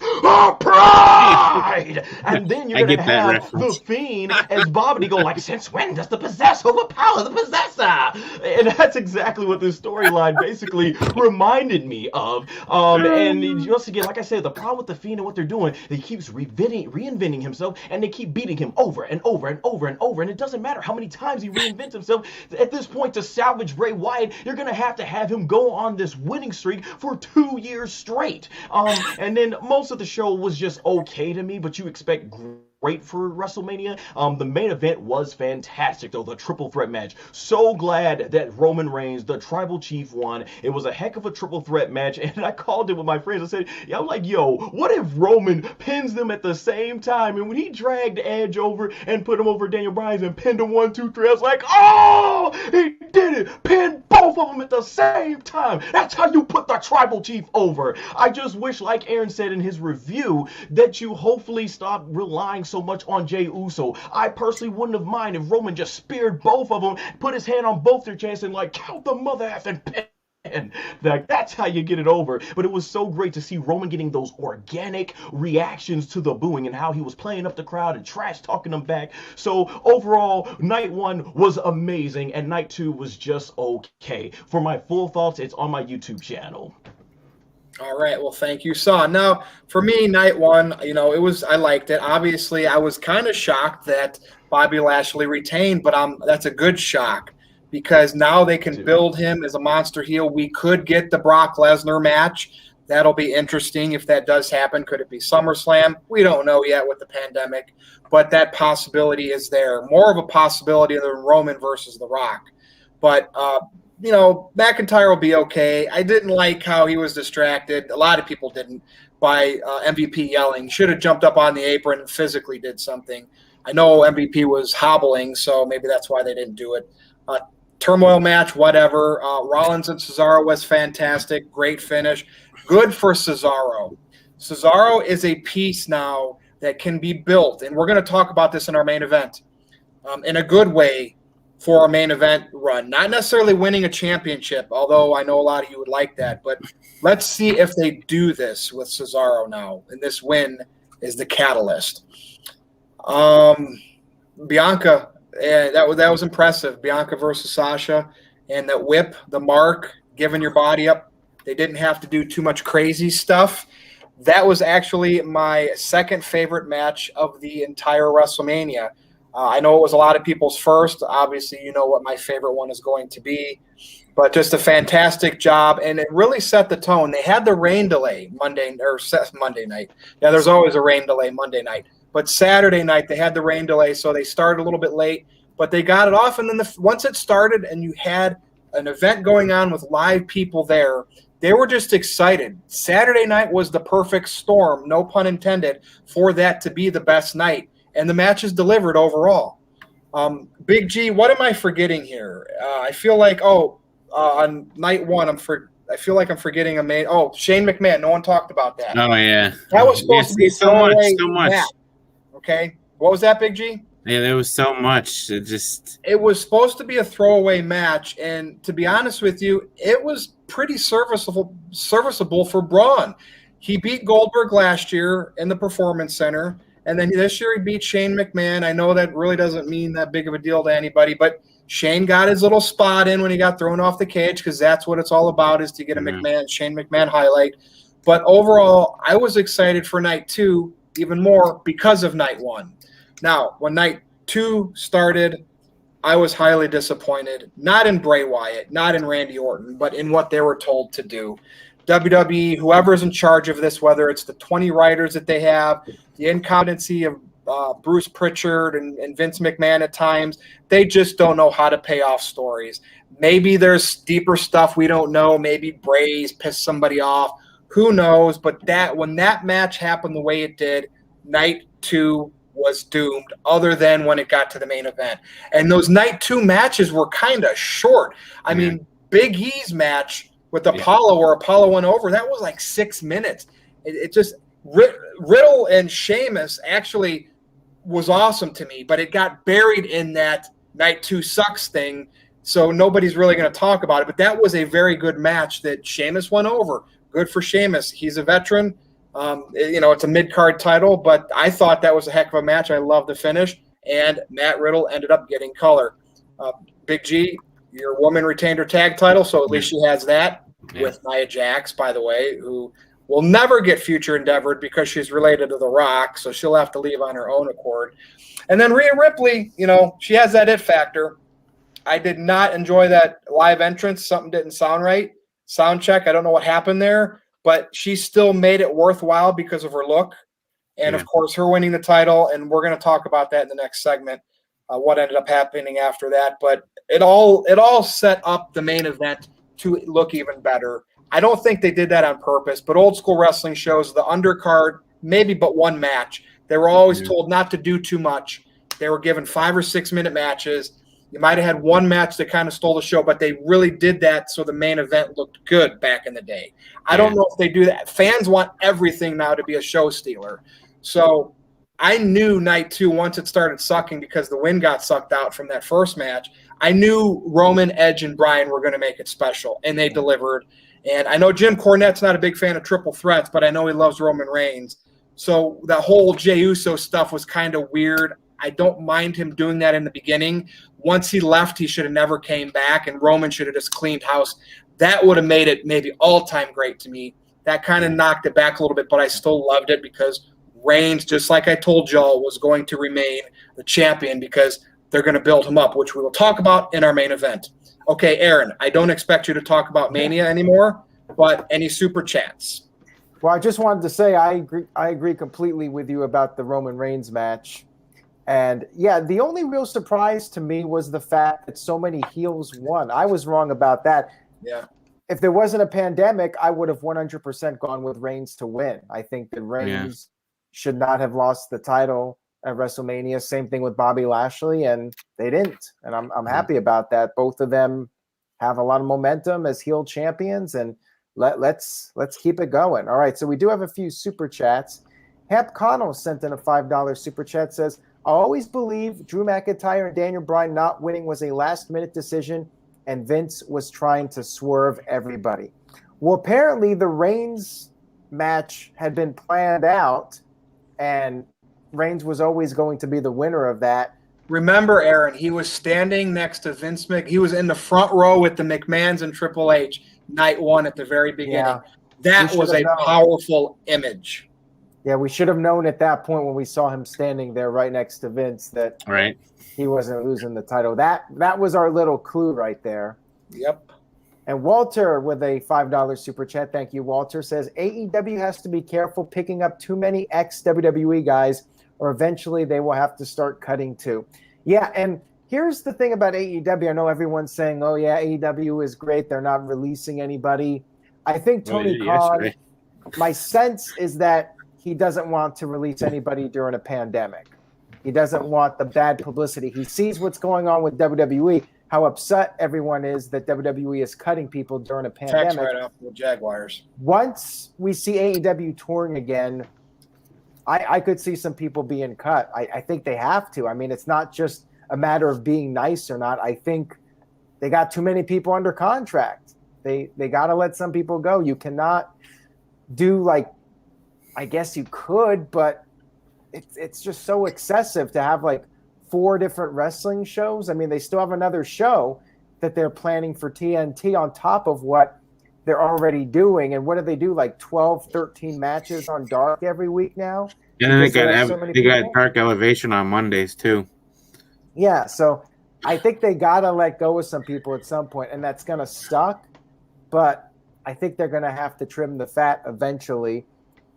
pride! And then you're going to have The Fiend as Babidi go like, since when does the possessor overpower the possessor? And that's exactly what this storyline basically reminded me of. And once again, like I said, the problem with The Fiend and what they're doing, they keeps reinventing himself, and they keep beating him over and over and over and over. And it doesn't matter how many times he reinvents himself. At this point, to salvage Bray Wyatt, you're going to have him go on this winning streak for 2 years straight. And then most of the show was just okay to me, but you expect great for WrestleMania. The main event was fantastic, though, the triple threat match. So glad that Roman Reigns, the tribal chief, won. It was a heck of a triple threat match, and I called it with my friends. I said, yeah, I'm like, yo, what if Roman pins them at the same time? And when he dragged Edge over and put him over Daniel Bryan and pinned him 1, 2, 3, I was like, oh, he did it. Pinned both of them at the same time. That's how you put the tribal chief over. I just wish, like Aaron said in his review, that you hopefully stop relying so much on Jey Uso. I personally wouldn't have minded if Roman just speared both of them, put his hand on both their chests, and like, count the mother effing pin. And that's how you get it over. But it was so great to see Roman getting those organic reactions to the booing and how he was playing up the crowd and trash talking them back. So overall, night one was amazing, and night two was just okay. For my full thoughts, it's on my YouTube channel. All right. Well, thank you, Son. Now, for me, night one, I liked it. Obviously, I was kind of shocked that Bobby Lashley retained, but that's a good shock, because now they can build him as a monster heel. We could get the Brock Lesnar match. That'll be interesting if that does happen. Could it be SummerSlam? We don't know yet with the pandemic, but that possibility is there. More of a possibility than Roman versus The Rock. But, McIntyre will be okay. I didn't like how he was distracted. A lot of people didn't, by MVP yelling. Should have jumped up on the apron and physically did something. I know MVP was hobbling, so maybe that's why they didn't do it. Turmoil match, whatever. Rollins and Cesaro was fantastic. Great finish. Good for Cesaro. Cesaro is a piece now that can be built, and we're going to talk about this in our main event, in a good way for our main event run. Not necessarily winning a championship, although I know a lot of you would like that, but let's see if they do this with Cesaro now, and this win is the catalyst. Bianca, that was impressive. Bianca versus Sasha, and that whip, the mark, giving your body up. They didn't have to do too much crazy stuff. That was actually my second favorite match of the entire WrestleMania. I know it was a lot of people's first. Obviously, you know what my favorite one is going to be. But just a fantastic job, and it really set the tone. They had the rain delay Monday night. Yeah, there's always a rain delay Monday night. But Saturday night, they had the rain delay, so they started a little bit late. But they got it off, and then once it started and you had an event going on with live people there, they were just excited. Saturday night was the perfect storm, no pun intended, for that to be the best night. And the matches delivered overall. Big G, what am I forgetting here? I feel like, on night one, I feel like I'm forgetting a main. Oh, Shane McMahon. No one talked about that. Oh, yeah. That was supposed to be so much. Okay. What was that, Big G? Yeah, there was so much. It was supposed to be a throwaway match, and to be honest with you, it was pretty serviceable for Braun. He beat Goldberg last year in the Performance Center, and then this year he beat Shane McMahon. I know that really doesn't mean that big of a deal to anybody, but Shane got his little spot in when he got thrown off the cage, because that's what it's all about, is to get a Shane McMahon highlight. But overall, I was excited for night 2 even more because of night 1. Now, when night 2 started, I was highly disappointed. Not in Bray Wyatt, not in Randy Orton, but in what they were told to do. WWE, whoever's in charge of this, whether it's the 20 writers that they have, the incompetency of Bruce Pritchard and Vince McMahon at times, they just don't know how to pay off stories. Maybe there's deeper stuff we don't know. Maybe Bray's pissed somebody off. Who knows? But when that match happened the way it did, night 2 was doomed, other than when it got to the main event. And those night 2 matches were kind of short. I mean, Big E's match with Apollo, where Apollo went over, that was like 6 minutes. It just Riddle and Sheamus actually was awesome to me, but it got buried in that night 2 sucks thing, so nobody's really going to talk about it. But that was a very good match that Sheamus went over. Good for Sheamus. He's a veteran. It's a mid-card title, but I thought that was a heck of a match. I love the finish, and Matt Riddle ended up getting color. Big G, your woman retained her tag title, so at least she has that with Nia Jax, by the way, who will never get future endeavored because she's related to The Rock, so she'll have to leave on her own accord. And then Rhea Ripley, she has that it factor. I did not enjoy that live entrance. Something didn't sound right. Sound check, I don't know what happened there. But she still made it worthwhile because of her look. And, of course, her winning the title. And we're going to talk about that in the next segment, what ended up happening after that. But it all set up the main event to look even better. I don't think they did that on purpose. But old school wrestling shows, the undercard, maybe but one match. They were always told not to do too much. They were given 5 or 6 minute matches. You might have had one match that kind of stole the show, but they really did that so the main event looked good back in the day. I don't know if they do that. Fans want everything now to be a show stealer. So I knew night 2, once it started sucking because the wind got sucked out from that first match, I knew Roman, Edge, and Bryan were going to make it special, and they delivered. And I know Jim Cornette's not a big fan of triple threats, but I know he loves Roman Reigns. So the whole Jey Uso stuff was kind of weird. I don't mind him doing that in the beginning. Once he left, he should have never came back, and Roman should have just cleaned house. That would have made it maybe all-time great to me. That kind of knocked it back a little bit, but I still loved it because Reigns, just like I told y'all, was going to remain the champion because they're going to build him up, which we will talk about in our main event. Okay, Aaron, I don't expect you to talk about Mania anymore, but any super chats? Well, I just wanted to say I agree completely with you about the Roman Reigns match. And, yeah, the only real surprise to me was the fact that so many heels won. I was wrong about that. Yeah. If there wasn't a pandemic, I would have 100% gone with Reigns to win. I think that Reigns should not have lost the title at WrestleMania. Same thing with Bobby Lashley, and they didn't. And I'm happy about that. Both of them have a lot of momentum as heel champions, and let's keep it going. All right, so we do have a few super chats. Hap Connell sent in a $5 super chat, says, I always believe Drew McIntyre and Daniel Bryan not winning was a last-minute decision, and Vince was trying to swerve everybody. Well, apparently the Reigns match had been planned out, and Reigns was always going to be the winner of that. Remember, Aaron, he was standing next to Vince McMahon. He was in the front row with the McMahons and Triple H night 1 at the very beginning. Yeah. That was a powerful image. Yeah, we should have known at that point when we saw him standing there right next to Vince that he wasn't losing the title. That was our little clue right there. Yep. And Walter with a $5 super chat, thank you, Walter, says AEW has to be careful picking up too many ex-WWE guys or eventually they will have to start cutting too. Yeah, and here's the thing about AEW. I know everyone's saying, oh, yeah, AEW is great. They're not releasing anybody. I think Tony Khan, my sense is that he doesn't want to release anybody during a pandemic. He doesn't want the bad publicity. He sees what's going on with WWE, how upset everyone is that WWE is cutting people during a pandemic. Tax write-off with Jaguars. Once we see AEW touring again, I could see some people being cut. I think they have to. I mean, it's not just a matter of being nice or not. I think they got too many people under contract. They got to let some people go. You cannot do like, I guess you could, but it's just so excessive to have like 4 different wrestling shows. I mean, they still have another show that they're planning for TNT on top of what they're already doing. And what do they do? Like 12, 13 matches on Dark every week now? And then Because they got Dark Elevation on Mondays too. Yeah, so I think they got to let go of some people at some point, and that's going to suck. But I think they're going to have to trim the fat eventually.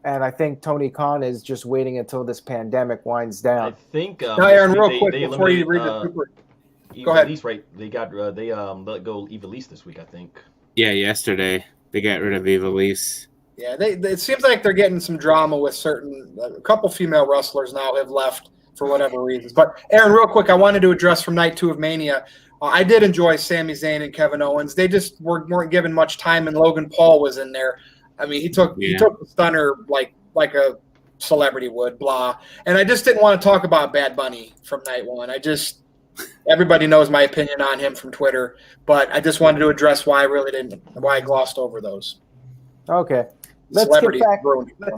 And I think Tony Khan is just waiting until this pandemic winds down. I think. Now, Aaron, real quick before you read the super. Go ahead. Elise, right? They let go Eva Elise this week, I think. Yeah, yesterday they got rid of Eva Elise. Yeah, it seems like they're getting some drama with a couple female wrestlers now have left for whatever reasons. But Aaron, real quick, I wanted to address from night 2 of Mania. I did enjoy Sami Zayn and Kevin Owens. They just weren't given much time, and Logan Paul was in there. I mean, he took the stunner like a celebrity would, blah. And I just didn't want to talk about Bad Bunny from night 1. Everybody knows my opinion on him from Twitter, but I just wanted to address why I glossed over those. Okay. Let's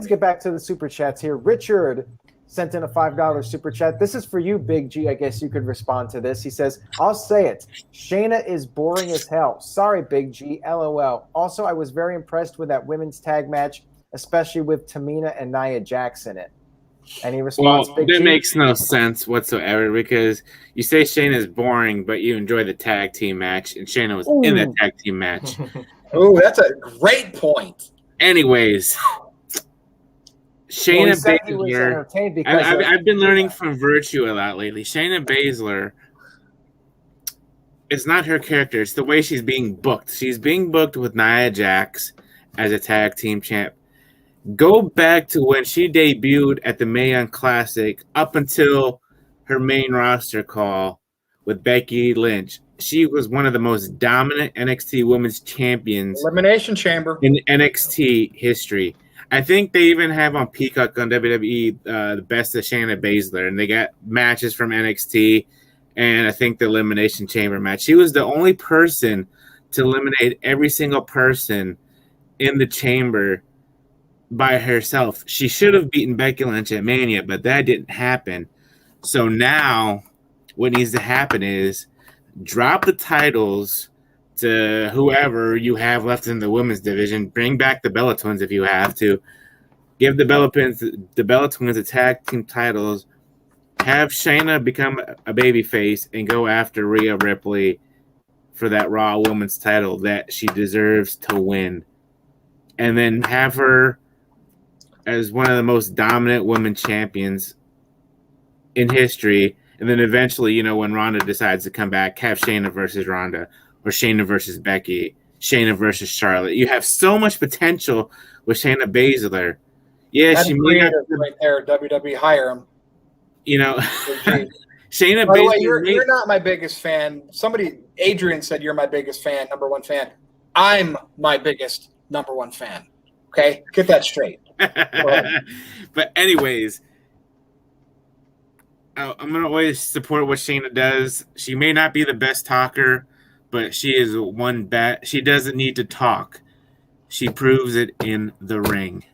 get back to the super chats here. Richard sent in a $5 super chat. This is for you, Big G. I guess you could respond to this. He says, I'll say it. Shayna is boring as hell. Sorry, Big G. LOL. Also, I was very impressed with that women's tag match, especially with Tamina and Nia Jax in it. Any response, Big G? That makes no sense whatsoever because you say Shayna is boring, but you enjoy the tag team match, and Shayna was in the tag team match. Oh, that's a great point. Anyways, Shayna Baszler. I've been learning from Virtue a lot lately. Shayna Baszler, it's not her character. It's the way she's being booked. She's being booked with Nia Jax as a tag team champ. Go back to when she debuted at the Mae Young Classic up until her main roster call with Becky Lynch. She was one of the most dominant NXT Women's Champions Elimination Chamber in NXT history. I think they even have on Peacock on WWE the best of Shayna Baszler, and they got matches from NXT, and I think the Elimination Chamber match. She was the only person to eliminate every single person in the chamber by herself. She should have beaten Becky Lynch at Mania, but that didn't happen. So now what needs to happen is drop the titles to whoever you have left in the women's division. Bring back the Bella Twins if you have to. Give the Bella Twins the tag team titles. Have Shayna become a babyface and go after Rhea Ripley for that Raw Women's title that she deserves to win. And then have her as one of the most dominant women champions in history. And then eventually, when Ronda decides to come back, have Shayna versus Ronda or Shayna versus Becky, Shayna versus Charlotte. You have so much potential with Shayna Baszler. Yeah, that's she may not right there. WWE hire him. Shayna By the Baszler. way, you're not my biggest fan. Adrian said you're my biggest fan, number 1 fan. I'm my biggest number 1 fan. Okay, get that straight. But anyways, I'm gonna always support what Shayna does. She may not be the best talker, but she is she doesn't need to talk. She proves it in the ring.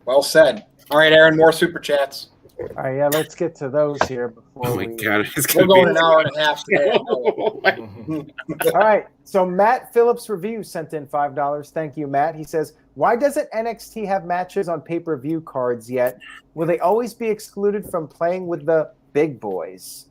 Well said. All right, Aaron, more super chats. All right, yeah, let's get to those here before God, we're going an hour and a half today. All right, so Matt Phillips Review sent in $5. Thank you, Matt. He says, why doesn't NXT have matches on pay-per-view cards yet? Will they always be excluded from playing with the big boys?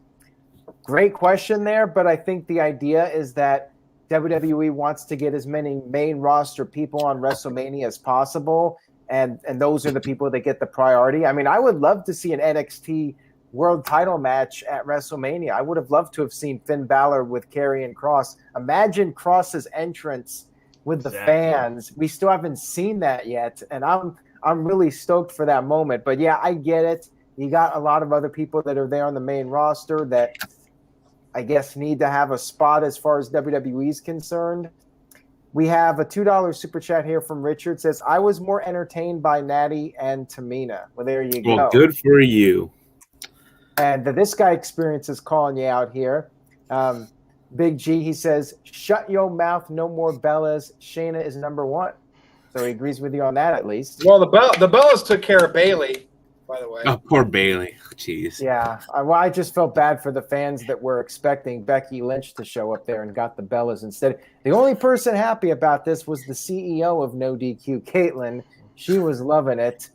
Great question there, but I think the idea is that WWE wants to get as many main roster people on WrestleMania as possible, and those are the people that get the priority. I mean, I would love to see an NXT world title match at WrestleMania. I would have loved to have seen Finn Balor with Karrion Kross. Imagine Kross's entrance with the fans. We still haven't seen that yet, and I'm really stoked for that moment. But yeah, I get it. You got a lot of other people that are there on the main roster that I guess need to have a spot as far as WWE is concerned. We have a $2 super chat here from Richard. Says, I was more entertained by Natty and Tamina. Well, there you Well, go. good for you. And this guy experience is calling you out here. Big G, he says, shut your mouth, no more Bellas. Shayna is number one. So he agrees with you on that at least. Well, the Bellas took care of Bailey, by the way. Oh, poor Bailey. Jeez. Yeah, I just felt bad for the fans that were expecting Becky Lynch to show up there and got the Bellas instead. The only person happy about this was the CEO of NoDQ, Caitlin. She was loving it.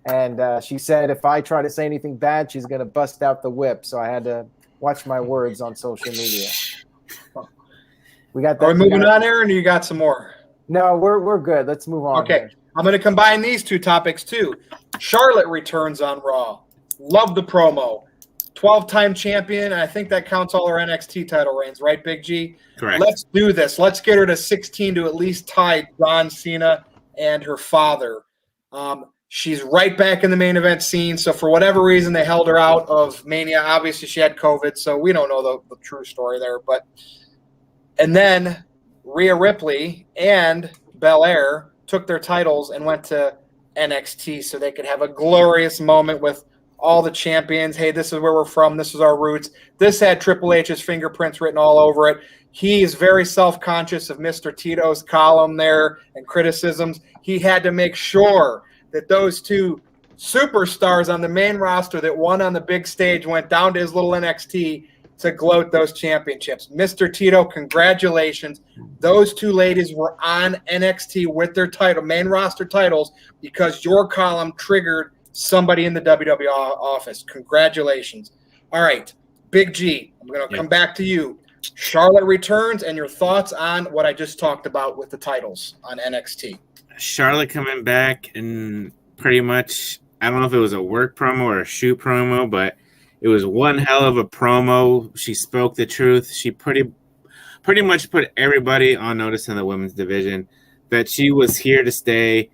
And she said if I try to say anything bad, she's going to bust out the whip. So I had to watch my words on social media. We got that. Are we moving on, Aaron, or you got some more? No, we're good. Let's move on. Okay. Here. I'm going to combine these two topics, too. Charlotte returns on Raw. Love the promo. 12-time champion, and I think that counts all her NXT title reigns, right, Big G? Correct. Let's do this. Let's get her to 16 to at least tie John Cena and her father. She's right back in the main event scene, so for whatever reason, they held her out of Mania. Obviously, she had COVID, so we don't know the true story there. And then Rhea Ripley and Belair took their titles and went to NXT so they could have a glorious moment with all the champions. Hey, this is where we're from. This is our roots. This had Triple H's fingerprints written all over it. He is very self-conscious of Mr. Tito's column there and criticisms. He had to make sure that those two superstars on the main roster that won on the big stage went down to his little NXT to gloat those championships. Mr. Tito, congratulations. Those two ladies were on NXT with their main roster titles because your column triggered somebody in the WWE office. Congratulations. All right, Big G, I'm going to come back to you. Charlotte returns and your thoughts on what I just talked about with the titles on NXT. Charlotte coming back and pretty much, I don't know if it was a work promo or a shoot promo, but it was one hell of a promo. She spoke the truth. She pretty much put everybody on notice in the women's division that she was here to stay.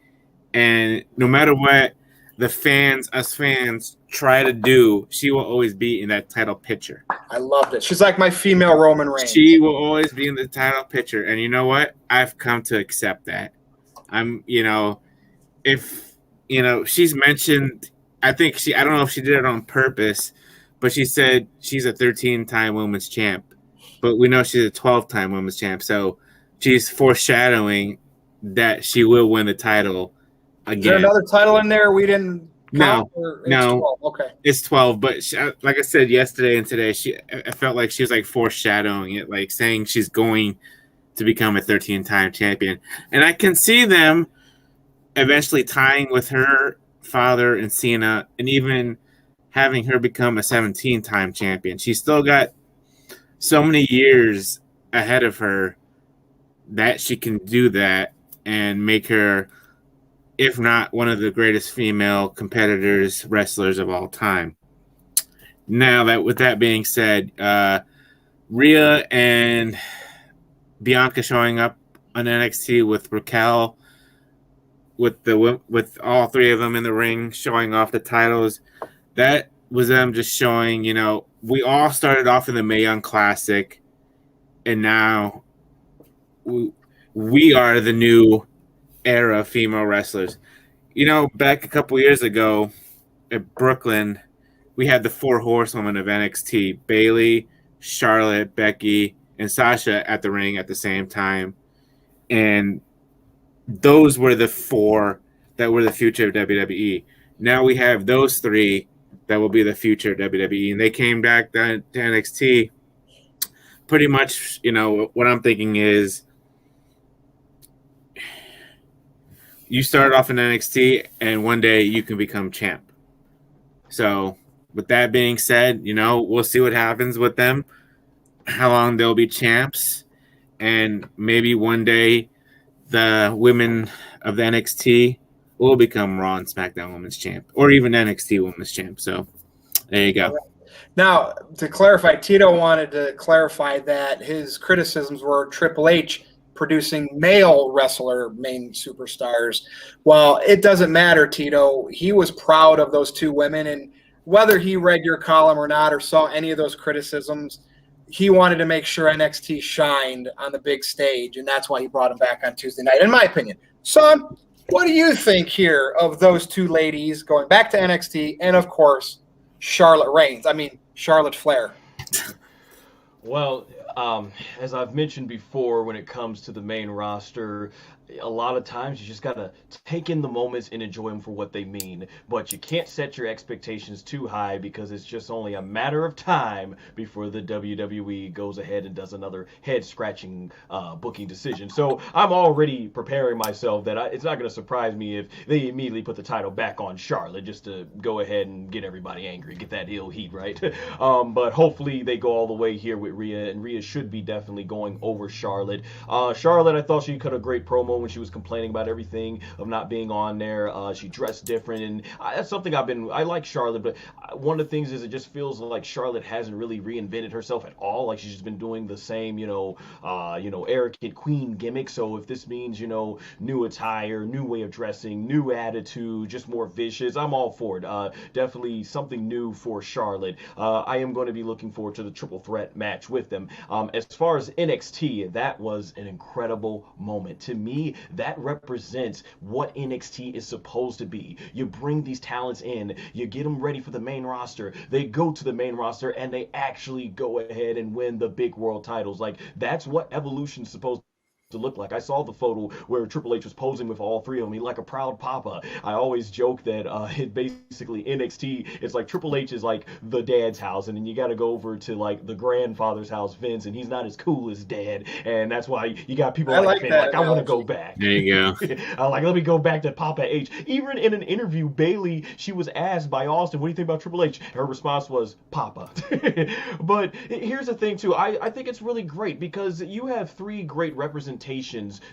And no matter what us fans try to do, she will always be in that title picture. I loved it. She's like my female Roman Reigns. She will always be in the title picture. And you know what? I've come to accept that. She's mentioned, I don't know if she did it on purpose, but she said she's a 13-time women's champ. But we know she's a 12-time women's champ. So she's foreshadowing that she will win the title again. Is there another title in there we didn't count? No. 12? Okay. It's 12. But like I said yesterday and today, I felt like she was like foreshadowing it, like saying she's going to become a 13-time champion. And I can see them eventually tying with her father and Cena and even having her become a 17-time champion. She's still got so many years ahead of her that she can do that and make her, if not one of the greatest female competitors, wrestlers of all time. Now, with that being said, Rhea and Bianca showing up on NXT with Raquel, with all three of them in the ring showing off the titles. That was them just showing, we all started off in the Mae Young Classic, and now we are the new era of female wrestlers. Back a couple years ago at Brooklyn, we had the 4 horsewomen of NXT: Bayley, Charlotte, Becky, and Sasha at the ring at the same time. And those were the 4 that were the future of WWE. Now we have those 3 that will be the future of WWE. And they came back to NXT. Pretty much, what I'm thinking is you start off in NXT and one day you can become champ. So with that being said, we'll see what happens with them, how long they'll be champs, and maybe one day the women of the NXT will become Raw and SmackDown Women's Champ, or even NXT Women's Champ. So there you go. Now, to clarify, Tito wanted to clarify that his criticisms were Triple H producing male wrestler main superstars. Well, it doesn't matter, Tito. He was proud of those 2 women, and whether he read your column or not or saw any of those criticisms, he wanted to make sure NXT shined on the big stage, and that's why he brought him back on Tuesday night, in my opinion. Son, what do you think here of those two ladies going back to NXT and, of course, Charlotte Flair? Well, as I've mentioned before, when it comes to the main roster, a lot of times you just got to take in the moments and enjoy them for what they mean. But you can't set your expectations too high because it's just only a matter of time before the WWE goes ahead and does another head-scratching booking decision. So I'm already preparing myself that it's not going to surprise me if they immediately put the title back on Charlotte just to go ahead and get everybody angry, get that ill heat, right? But hopefully they go all the way here with Rhea, and Rhea should be definitely going over Charlotte. Charlotte, I thought she cut a great promo when she was complaining about everything of not being on there. She dressed different, and that's something I like Charlotte, but one of the things is it just feels like Charlotte hasn't really reinvented herself at all. Like she's just been doing the same, arrogant queen gimmick. So if this means, new attire, new way of dressing, new attitude, just more vicious, I'm all for it. Definitely something new for Charlotte. I am going to be looking forward to the triple threat match with them. As far as NXT, that was an incredible moment. To me, that represents what NXT is supposed to be. You bring these talents in, you get them ready for the main roster, they go to the main roster, and they actually go ahead and win the big world titles. Like, that's what Evolution's supposed to look like. I saw the photo where Triple H was posing with all three of them. He like a proud papa. I always joke that it basically NXT, it's like Triple H is like the dad's house, and then you got to go over to like the grandfather's house, Vince, and he's not as cool as dad, and that's why you got people like Vince, like, I want to go back. There you go. Like, let me go back to Papa H. Even in an interview, Bayley, she was asked by Austin, what do you think about Triple H? Her response was, Papa. But here's the thing too, I think it's really great because you have three great representations.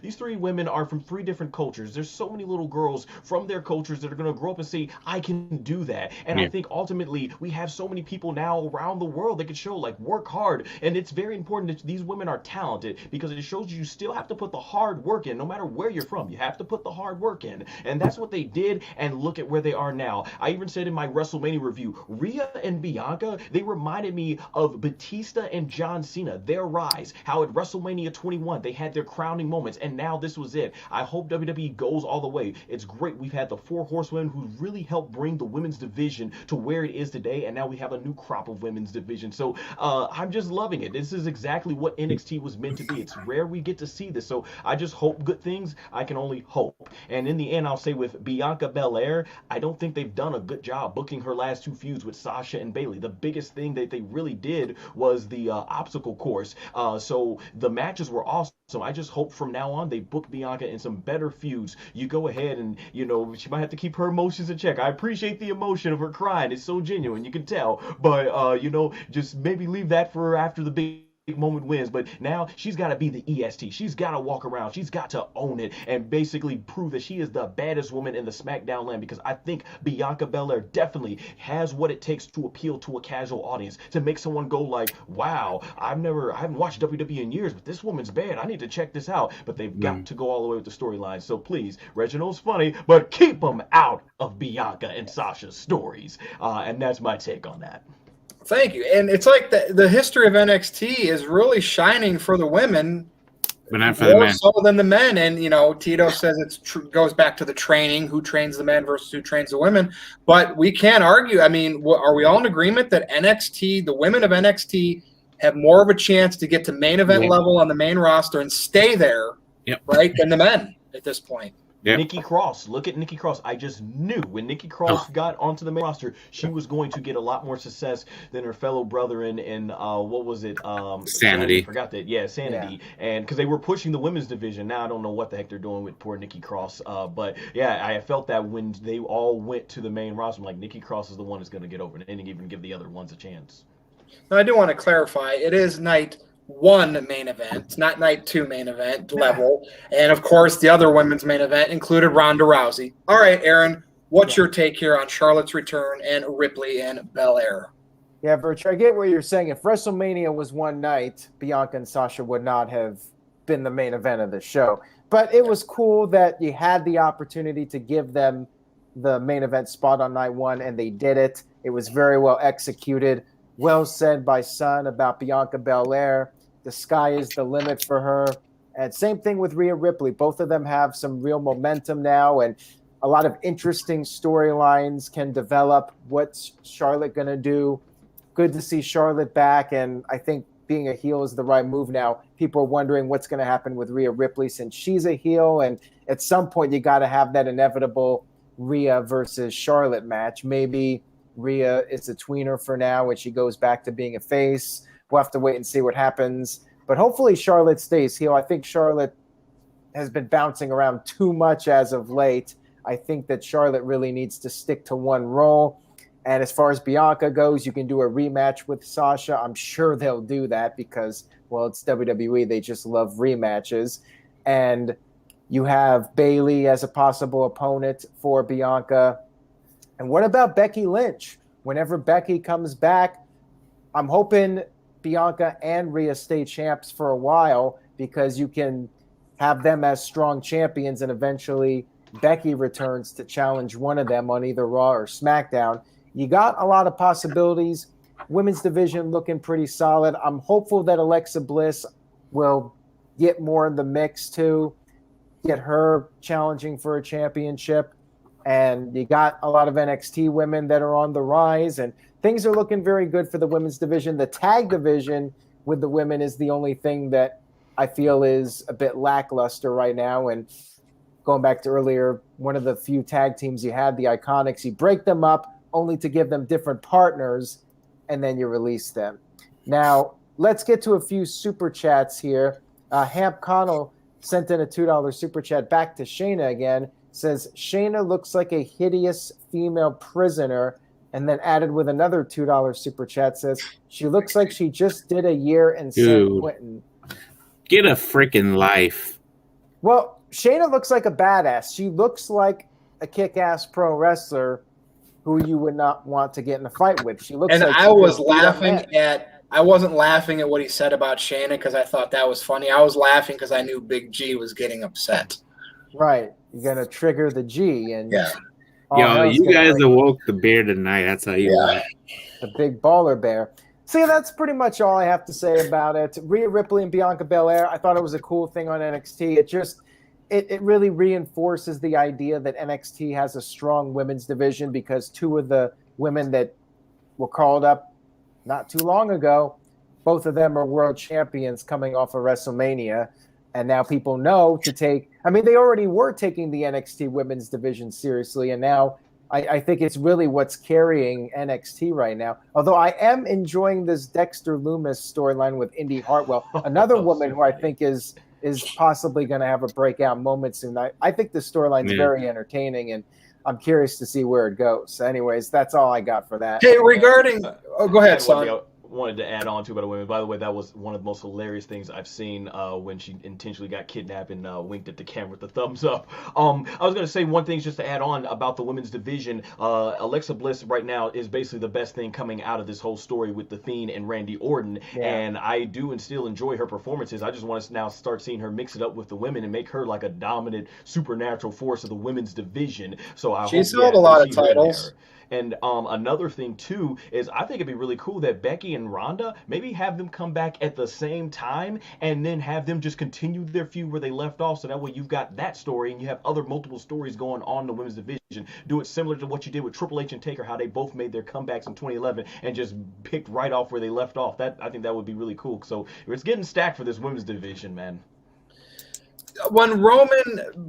These three women are from three different cultures. There's so many little girls from their cultures that are going to grow up and say, I can do that. And I think ultimately we have so many people now around the world that can show, like, work hard. And it's very important that these women are talented because it shows you still have to put the hard work in no matter where you're from. You have to put the hard work in. And that's what they did, and look at where they are now. I even said in my WrestleMania review, Rhea and Bianca, they reminded me of Batista and John Cena, their rise. How at WrestleMania 21 they had their crowning moments, and now this was it. I hope WWE goes all the way. It's great. We've had the four horsewomen who really helped bring the women's division to where it is today, and now we have a new crop of women's division. So I'm just loving it. This is exactly what NXT was meant to be. It's rare we get to see this, so I just hope good things. I can only hope. And in the end, I'll say with Bianca Belair, I don't think they've done a good job booking her last two feuds with Sasha and Bayley. The biggest thing that they really did was the obstacle course. So the matches were awesome. I just hope from now on they book Bianca in some better feuds. You go ahead and, she might have to keep her emotions in check. I appreciate the emotion of her crying. It's so genuine, you can tell. But, just maybe leave that for after the big moment wins. But now she's got to be the EST. She's got to walk around. She's got to own it and basically prove that she is the baddest woman in the SmackDown land, because I think Bianca Belair definitely has what it takes to appeal to a casual audience, to make someone go like, wow, I haven't watched WWE in years, but this woman's bad. I need to check this out. But they've got to go all the way with the storyline. So please, Reginald's funny, but keep them out of Bianca and Sasha's stories. And that's my take on that. Thank you. And it's like the history of NXT is really shining for the women, but not for the men. More so than the men. And, Tito says it goes back to the training, who trains the men versus who trains the women. But we can't argue. I mean, are we all in agreement that NXT, the women of NXT, have more of a chance to get to main event level on the main roster and stay there, right, than the men at this point? Yep. Nikki Cross. Look at Nikki Cross. I just knew when Nikki Cross got onto the main roster, she was going to get a lot more success than her fellow brother in what was it? Sanity. I forgot that. Yeah, Sanity. Yeah. And because they were pushing the women's division. Now I don't know what the heck they're doing with poor Nikki Cross. But yeah, I felt that when they all went to the main roster, I'm like, Nikki Cross is the one that's going to get over. And they didn't even give the other ones a chance. Now, I do want to clarify. It is night 1 main event, not night 2 main event level. And, of course, the other women's main event included Ronda Rousey. All right, Aaron, what's your take here on Charlotte's return and Ripley and Belair? Yeah, Virtue, I get what you're saying. If WrestleMania was one night, Bianca and Sasha would not have been the main event of the show. But it was cool that you had the opportunity to give them the main event spot on night 1, and they did it. It was very well executed. well said by Son about Bianca Belair. The sky is the limit for her. And same thing with Rhea Ripley. Both of them have some real momentum now, and a lot of interesting storylines can develop. What's Charlotte going to do? Good to see Charlotte back, and I think being a heel is the right move now. People are wondering what's going to happen with Rhea Ripley since she's a heel, and at some point you got to have that inevitable Rhea versus Charlotte match. Maybe Rhea is a tweener for now and she goes back to being a face. We'll have to wait and see what happens. But hopefully Charlotte stays heel. I think Charlotte has been bouncing around too much as of late. I think that Charlotte really needs to stick to one role. And as far as Bianca goes, you can do a rematch with Sasha. I'm sure they'll do that because, well, it's WWE. They just love rematches. And you have Bayley as a possible opponent for Bianca. And what about Becky Lynch? Whenever Becky comes back, I'm hoping Bianca and Rhea stay champs for a while because you can have them as strong champions and eventually Becky returns to challenge one of them on either Raw or SmackDown. You got a lot of possibilities. Women's division looking pretty solid. I'm hopeful that Alexa Bliss will get more in the mix too, get her challenging for a championship. And you got a lot of NXT women that are on the rise, and things are looking very good for the women's division. The tag division with the women is the only thing that I feel is a bit lackluster right now. And going back to earlier, one of the few tag teams you had, the IIconics, you break them up only to give them different partners, and then you release them. Now, let's get to a few super chats here. Hamp Connell sent in a $2 super chat back to Shayna again. Says, Shayna looks like a hideous female prisoner, and then added with another $2 super chat, says, she looks like she just did a year in San Quentin. Get a freaking life. Well, Shayna looks like a badass. She looks like a kick-ass pro wrestler who you would not want to get in a fight with. She looks and like I was laughing at – I wasn't laughing at what he said about Shayna because I thought that was funny. I was laughing because I knew Big G was getting upset. Right. You're going to trigger the G. And yeah. Yo, you guys awoke the bear tonight. That's how you are. The big baller bear. See, that's pretty much all I have to say about it. Rhea Ripley and Bianca Belair, I thought it was a cool thing on NXT. It really reinforces the idea that NXT has a strong women's division because two of the women that were called up not too long ago, both of them are world champions coming off of WrestleMania. And now people know to take – I mean, they already were taking the NXT women's division seriously, and now I think it's really what's carrying NXT right now. Although I am enjoying this Dexter Lumis storyline with Indy Hartwell, another woman who I think is possibly going to have a breakout moment soon. I think the storyline's very entertaining, and I'm curious to see where it goes. So anyways, that's all I got for that. Hey, regarding go ahead, son. Wanted to add on to about a women. By the way, that was one of the most hilarious things I've seen when she intentionally got kidnapped and winked at the camera with the thumbs up. I was going to say one thing just to add on about the women's division. Alexa Bliss right now is basically the best thing coming out of this whole story with The Fiend and Randy Orton. Yeah. And I do and still enjoy her performances. I just want to now start seeing her mix it up with the women and make her like a dominant supernatural force of the women's division. So she's held a lot of titles. And another thing, too, is I think it'd be really cool that Becky and Ronda maybe have them come back at the same time and then have them just continue their feud where they left off. So that way you've got that story and you have other multiple stories going on in the women's division. Do it similar to what you did with Triple H and Taker, how they both made their comebacks in 2011 and just picked right off where they left off. I think that would be really cool. So it's getting stacked for this women's division, man. When Roman,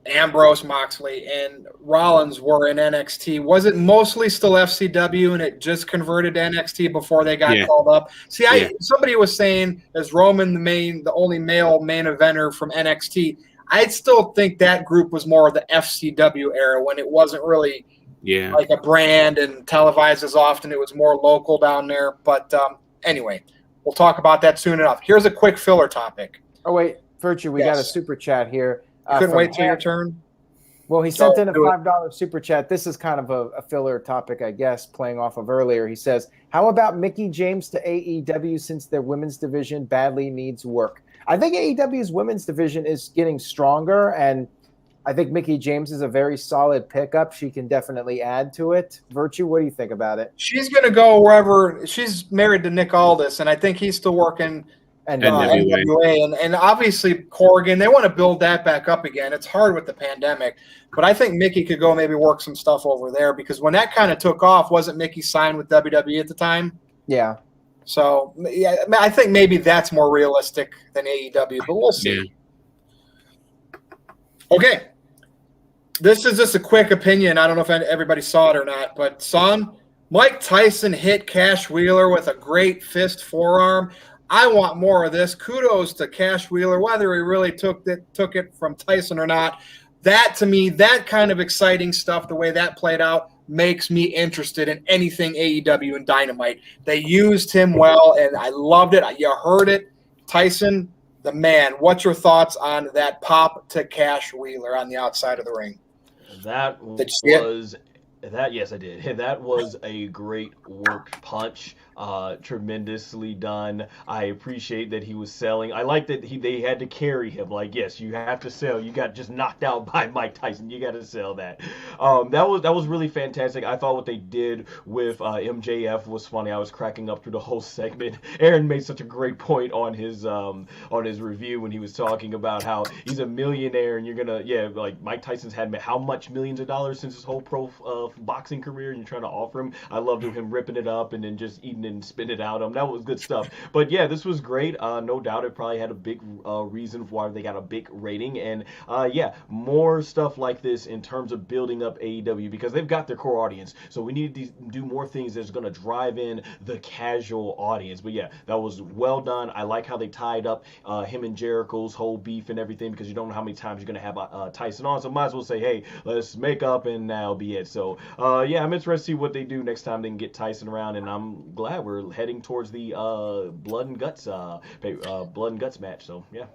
Ambrose, Moxley, and Rollins were in NXT, was it mostly still FCW and it just converted to NXT before they got called up? See, somebody was saying, is Roman the only male main eventer from NXT? I still think that group was more of the FCW era when it wasn't really like a brand and televised as often. It was more local down there. But anyway, we'll talk about that soon enough. Here's a quick filler topic. Oh, wait. Virtue, we got a super chat here. Couldn't wait till your turn? Well, he sent in a $5 super chat. This is kind of a filler topic, I guess, playing off of earlier. He says, how about Mickie James to AEW since their women's division badly needs work? I think AEW's women's division is getting stronger, and I think Mickie James is a very solid pickup. She can definitely add to it. Virtue, what do you think about it? She's going to go wherever. She's married to Nick Aldis, and I think he's still working NWA. And obviously Corrigan, they want to build that back up again. It's hard with the pandemic. But I think Mickie could go maybe work some stuff over there because when that kind of took off, wasn't Mickie signed with WWE at the time? Yeah. So, yeah, I think maybe that's more realistic than AEW, but we'll see. Yeah. Okay. This is just a quick opinion. I don't know if everybody saw it or not, but son, Mike Tyson hit Cash Wheeler with a great fist forearm. I want more of this. Kudos to Cash Wheeler, whether he really took it from Tyson or not. That, to me, that kind of exciting stuff, the way that played out, makes me interested in anything AEW and Dynamite. They used him well, and I loved it. You heard it. Tyson, the man. What's your thoughts on that pop to Cash Wheeler on the outside of the ring? Yes, I did. That was a great work punch. Tremendously done. I appreciate that he was selling. I like that they had to carry him. Like, yes, you have to sell. You got just knocked out by Mike Tyson. You got to sell that. That was really fantastic. I thought what they did with MJF was funny. I was cracking up through the whole segment. Aaron made such a great point on his review when he was talking about how he's a millionaire and you're gonna like Mike Tyson's had how much millions of dollars since his whole pro boxing career and you're trying to offer him. I loved him ripping it up and then just eating and spit it out. That was good stuff. But yeah, this was great. No doubt it probably had a big reason why they got a big rating. And more stuff like this in terms of building up AEW because they've got their core audience. So we need to do more things that's going to drive in the casual audience. But yeah, that was well done. I like how they tied up him and Jericho's whole beef and everything because you don't know how many times you're going to have Tyson on. So might as well say, hey, let's make up and that'll be it. So I'm interested to see what they do next time they can get Tyson around. And I'm glad we're heading towards the blood and guts match. So yeah.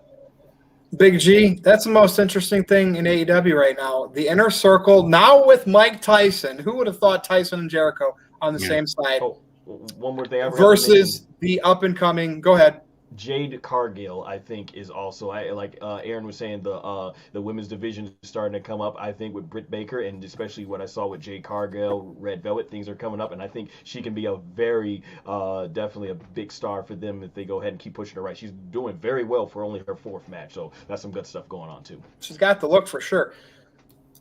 Big G, that's the most interesting thing in AEW right now. The Inner Circle now with Mike Tyson. Who would have thought Tyson and Jericho on the same side? Oh, one more thing. Versus the up and coming. Go ahead. Jade Cargill, I think, is also like Aaron was saying the women's division is starting to come up. I think with Britt Baker and especially what I saw with Jade Cargill, Red Velvet, things are coming up, and I think she can be a very definitely a big star for them if they go ahead and keep pushing her right. She's doing very well for only her fourth match, so that's some good stuff going on too. She's got the look for sure.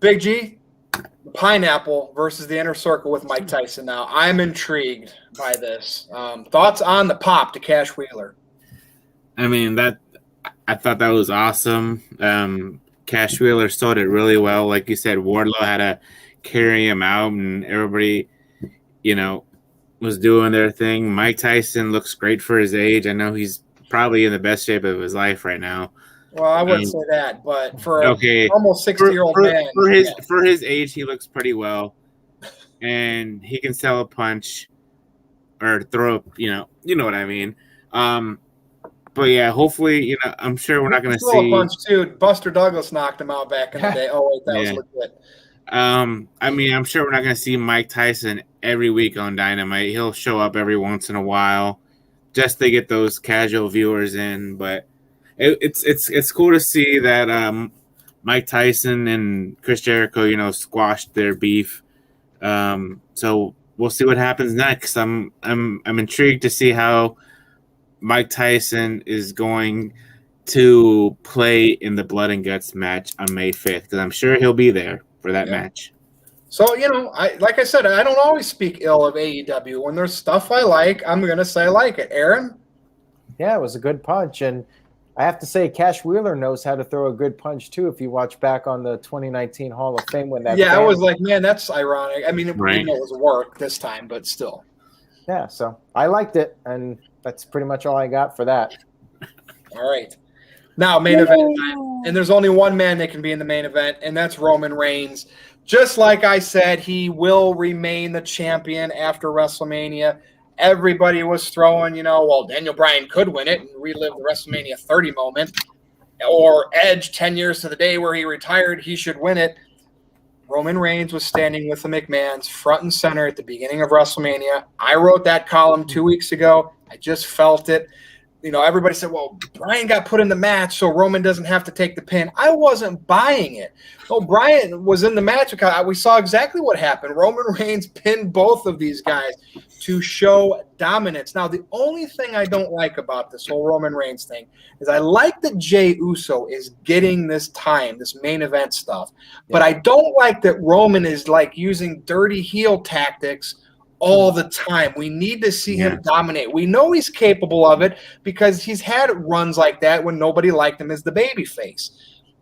Big G, Pineapple versus the Inner Circle with Mike Tyson. Now I'm intrigued by this. Thoughts on the pop to Cash Wheeler? I mean, I thought that was awesome. Cash Wheeler sold it really well. Like you said, Wardlow had to carry him out, and everybody, was doing their thing. Mike Tyson looks great for his age. I know he's probably in the best shape of his life right now. Well, I wouldn't say that, but for almost 60-year-old man. For his age, he looks pretty well. And he can sell a punch or throw, you know what I mean. But yeah, hopefully, I'm sure we're not going to see a punch too. Buster Douglas knocked him out back in the day. Oh wait, that was legit. I mean, I'm sure we're not going to see Mike Tyson every week on Dynamite. He'll show up every once in a while, just to get those casual viewers in. But it's cool to see that Mike Tyson and Chris Jericho, squashed their beef. So we'll see what happens next. I'm intrigued to see how Mike Tyson is going to play in the Blood and Guts match on May 5th because I'm sure he'll be there for that match. So, like I said, I don't always speak ill of AEW. When there's stuff I like, I'm going to say I like it. Aaron? Yeah, it was a good punch. And I have to say, Cash Wheeler knows how to throw a good punch, too, if you watch back on the 2019 Hall of Fame when that I was like, man, that's ironic. I mean, it was work this time, but still. Yeah, so I liked it, and that's pretty much all I got for that. All right. Now, main event time. And there's only one man that can be in the main event, and that's Roman Reigns. Just like I said, he will remain the champion after WrestleMania. Everybody was throwing, Daniel Bryan could win it and relive the WrestleMania 30 moment. Or Edge, 10 years to the day where he retired, he should win it. Roman Reigns was standing with the McMahons front and center at the beginning of WrestleMania. I wrote that column 2 weeks ago. I just felt it. everybody said, well, Bryan got put in the match, so Roman doesn't have to take the pin. I wasn't buying it. No, Bryan was in the match because we saw exactly what happened. Roman Reigns pinned both of these guys to show dominance. Now, the only thing I don't like about this whole Roman Reigns thing is I like that Jey Uso is getting this time, this main event stuff. But I don't like that Roman is like using dirty heel tactics all the time. We need to see him dominate. We know he's capable of it because he's had runs like that when nobody liked him as the babyface.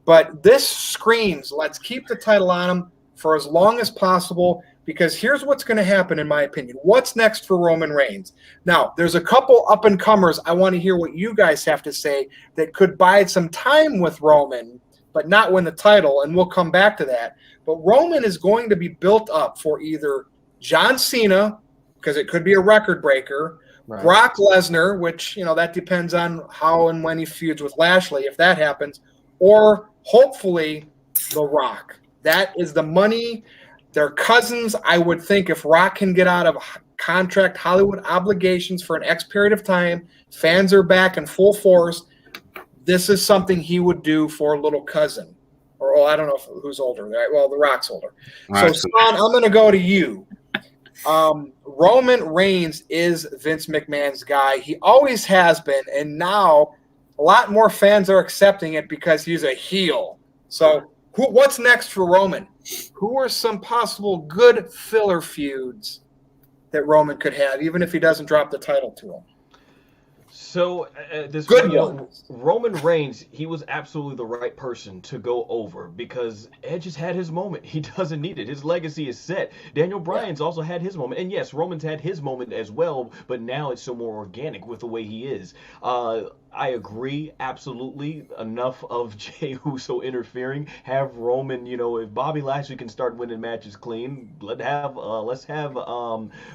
But this screams, let's keep the title on him for as long as possible, because here's what's going to happen, in my opinion. What's next for Roman Reigns? Now, there's a couple up-and-comers I want to hear what you guys have to say that could bide some time with Roman, but not win the title, and we'll come back to that. But Roman is going to be built up for either John Cena, because it could be a record breaker, right. Brock Lesnar, which, that depends on how and when he feuds with Lashley, if that happens, or hopefully The Rock. That is the money. They're cousins. I would think if Rock can get out of contract Hollywood obligations for an X period of time, fans are back in full force, this is something he would do for a little cousin. Or, I don't know who's older. Right? Well, The Rock's older. So, Son, I'm going to go to you. Roman Reigns is Vince McMahon's guy. He always has been, and now a lot more fans are accepting it because he's a heel. So what's next for Roman? Who are some possible good filler feuds that Roman could have, even if he doesn't drop the title to him? So Roman Reigns, he was absolutely the right person to go over because Edge has had his moment. He doesn't need it. His legacy is set. Daniel Bryan's also had his moment. And yes, Roman's had his moment as well, but now it's so more organic with the way he is. I agree, absolutely. Enough of Jey Uso interfering. Have Roman, if Bobby Lashley can start winning matches clean, let's have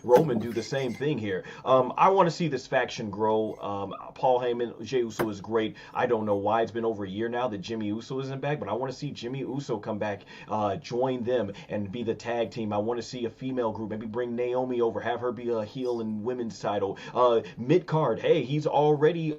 Roman do the same thing here. I want to see this faction grow. Paul Heyman, Jey Uso is great. I don't know why it's been over a year now that Jimmy Uso isn't back, but I want to see Jimmy Uso come back, join them, and be the tag team. I want to see a female group, maybe bring Naomi over, have her be a heel in women's title. Mid-card, hey, he's already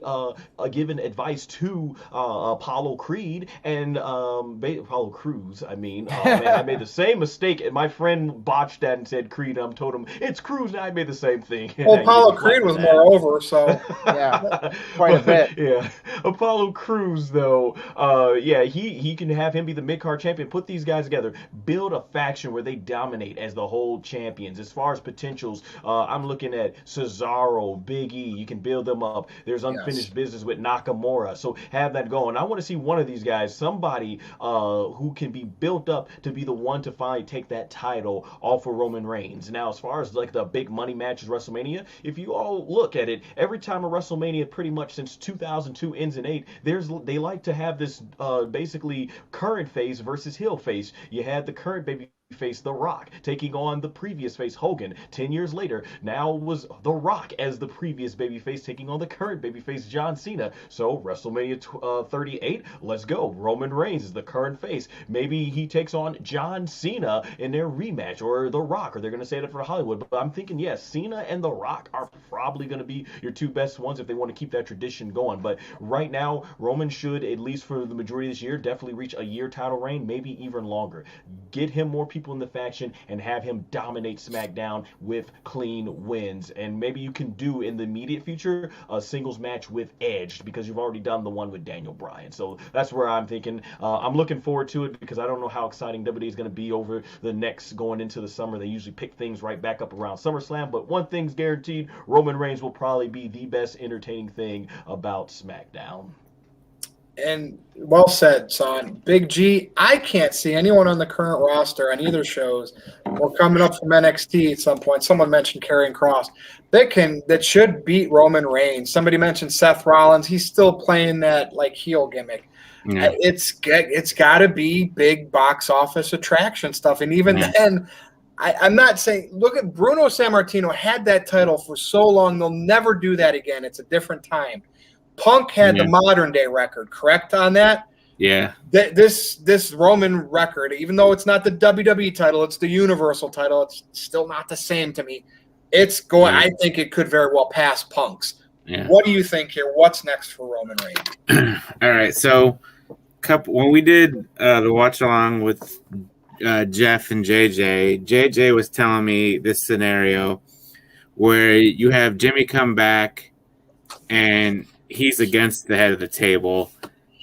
given advice to Apollo Creed and Apollo Crews. I made the same mistake, and my friend botched that and said Creed. I told him it's Crews, and I made the same thing. Well, Apollo Creed was more over, so yeah, quite a bit. Yeah, Apollo Crews though, he can have him be the mid-card champion. Put these guys together, build a faction where they dominate as the whole champions. As far as potentials, I'm looking at Cesaro, Big E. You can build them up. There's unfinished business with Nakamura, so have that going. I want to see one of these guys, somebody who can be built up to be the one to finally take that title off of Roman Reigns. Now, as far as like the big money matches, WrestleMania, if you all look at it, every time a WrestleMania pretty much since 2002 ends in 8, they like to have this basically current face versus heel face. You had the current baby face The Rock taking on the previous face Hogan. 10 years later, now was The Rock as the previous babyface taking on the current babyface John Cena. So WrestleMania 38, let's go. Roman Reigns is the current face. Maybe he takes on John Cena in their rematch, or The Rock, or they're going to say that for Hollywood. But I'm thinking, yes, Cena and The Rock are probably going to be your two best ones if they want to keep that tradition going. But right now, Roman should, at least for the majority of this year, definitely reach a year title reign, maybe even longer. Get him more people in the faction and have him dominate SmackDown with clean wins. And maybe you can do in the immediate future a singles match with Edge, because you've already done the one with Daniel Bryan. So that's where I'm thinking. I'm looking forward to it because I don't know how exciting WWE is going to be over the next going into the summer. They usually pick things right back up around SummerSlam, but one thing's guaranteed, Roman Reigns will probably be the best entertaining thing about SmackDown. And well said, son. Big G, I can't see anyone on the current roster on either shows or coming up from NXT at some point. Someone mentioned Karrion Kross that should beat Roman Reigns. Somebody mentioned Seth Rollins. He's still playing that like heel gimmick. Yeah. It's got to be big box office attraction stuff. And even then, I'm not saying – look at Bruno Sammartino had that title for so long. They'll never do that again. It's a different time. Punk had the modern day record, correct on that? Yeah. This Roman record, even though it's not the WWE title, it's the Universal title, it's still not the same to me. It's going. I think it could very well pass Punk's. Yeah. What do you think here? What's next for Roman Reigns? All right. So, when we did the watch along with Jeff and JJ was telling me this scenario where you have Jimmy come back and he's against the head of the table,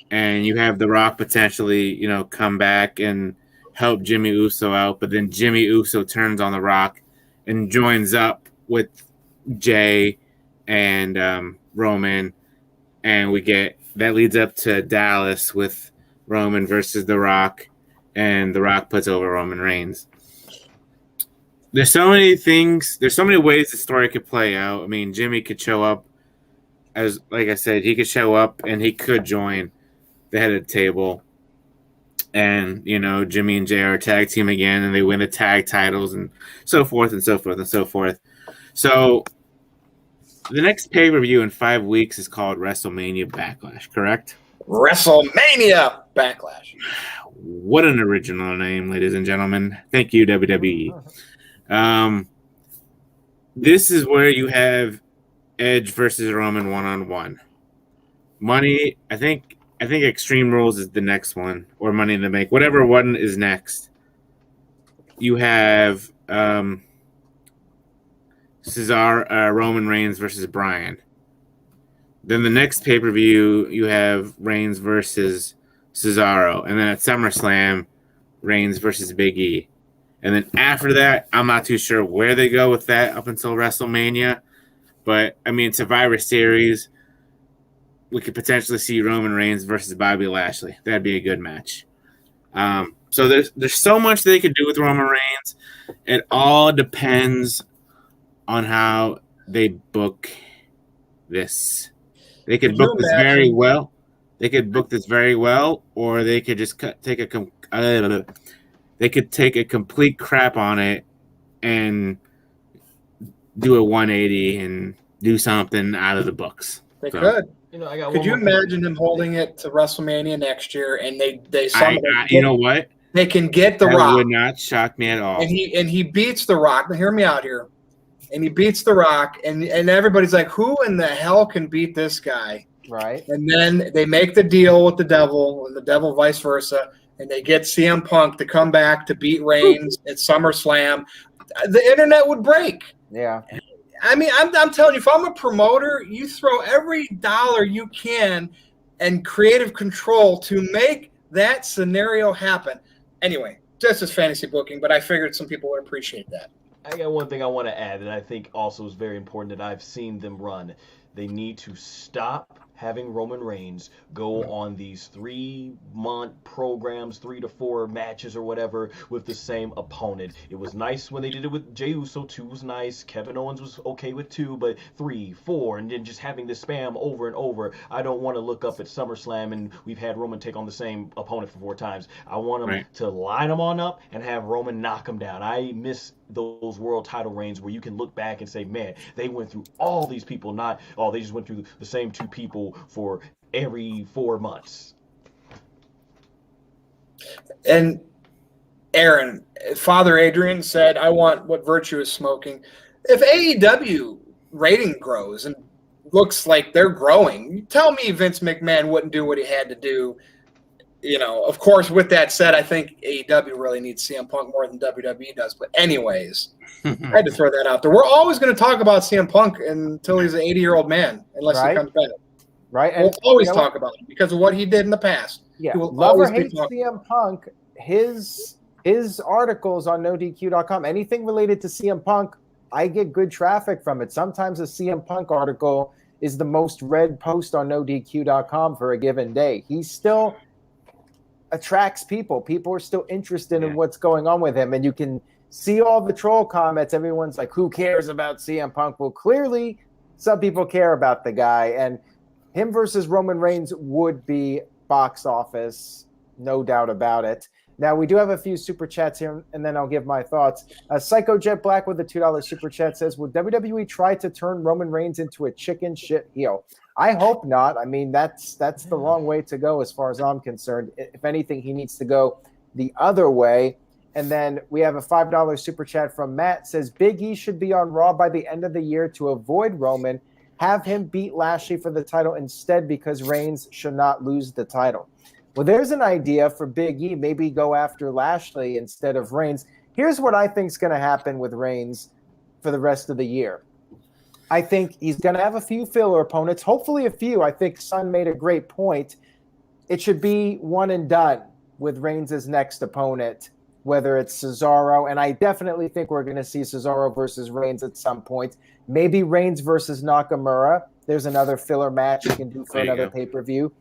and you have The Rock potentially, come back and help Jimmy Uso out, but then Jimmy Uso turns on The Rock and joins up with Jay and Roman, and that leads up to Dallas with Roman versus The Rock, and The Rock puts over Roman Reigns. There's so many things. There's so many ways the story could play out. I mean, Jimmy could show up like I said, he could show up and he could join the head of the table. And, Jimmy and Jay are a tag team again, and they win the tag titles and so forth and so forth and so forth. So the next pay-per-view in 5 weeks is called WrestleMania Backlash, correct? WrestleMania Backlash. What an original name, ladies and gentlemen. Thank you, WWE. This is where you have Edge versus Roman one-on-one. Money, I think Extreme Rules is the next one, or Money in the Bank. Whatever one is next. You have Roman Reigns versus Bryan. Then the next pay-per-view, you have Reigns versus Cesaro. And then at SummerSlam, Reigns versus Big E. And then after that, I'm not too sure where they go with that up until WrestleMania. But, Survivor Series, we could potentially see Roman Reigns versus Bobby Lashley. That'd be a good match. So there's so much they could do with Roman Reigns. It all depends on how they book this. They could book this very well. They could book this very well, or they could just take a complete crap on it and do a 180 and do something out of the books. They could. Could you imagine him holding it to WrestleMania next year, and you know what? They can get The Rock. That would not shock me at all. And he beats The Rock. Now, hear me out here. And he beats The Rock, and everybody's like, who in the hell can beat this guy? Right. And then they make the deal with the devil, and the devil vice versa, and they get CM Punk to come back to beat Reigns at SummerSlam. The internet would break. Yeah. I'm telling you, if I'm a promoter, you throw every dollar you can and creative control to make that scenario happen. Anyway, just as fantasy booking, but I figured some people would appreciate that. I got one thing I want to add that I think also is very important that I've seen them run. They need to stop having Roman Reigns go on these 3-month programs, 3 to 4 matches or whatever with the same opponent. It was nice when they did it with Jey Uso. 2 was nice. Kevin Owens was okay with 2, but 3, 4, and then just having this spam over and over. I don't want to look up at SummerSlam and we've had Roman take on the same opponent for 4 times. I want them to line them on up and have Roman knock them down. I miss those world title reigns where you can look back and say, man, they went through all these people, they just went through the same 2 people for every 4 months. And Aaron, Father Adrian said, I want what Virtue is smoking. If AEW rating grows and looks like they're growing, tell me Vince McMahon wouldn't do what he had to do. Of course, with that said, I think AEW really needs CM Punk more than WWE does. But anyways, I had to throw that out there. We're always going to talk about CM Punk until he's an 80-year-old man, unless he comes back. Right. We'll always talk about him because of what he did in the past. Yeah. Will Love or always be hate CM Punk, his articles on NoDQ.com, anything related to CM Punk, I get good traffic from it. Sometimes a CM Punk article is the most read post on NoDQ.com for a given day. He still attracts people. People are still interested in what's going on with him. And you can see all the troll comments. Everyone's like, who cares about CM Punk? Well, clearly some people care about the guy. And him versus Roman Reigns would be box office, no doubt about it. Now, we do have a few super chats here, and then I'll give my thoughts. Psycho Jet Black with a $2 super chat says, will WWE try to turn Roman Reigns into a chicken shit heel? I hope not. That's the wrong way to go as far as I'm concerned. If anything, he needs to go the other way. And then we have a $5 super chat from Matt. Says, Big E should be on Raw by the end of the year to avoid Roman. have him beat Lashley for the title instead because Reigns should not lose the title. Well, there's an idea for Big E, maybe go after Lashley instead of Reigns. Here's what I think is going to happen with Reigns for the rest of the year. I think he's going to have a few filler opponents, hopefully a few. I think Son made a great point. It should be one and done with Reigns' next opponent, whether it's Cesaro, and I definitely think we're going to see Cesaro versus Reigns at some point. Maybe Reigns versus Nakamura. There's another filler match you can do for another pay-per-view.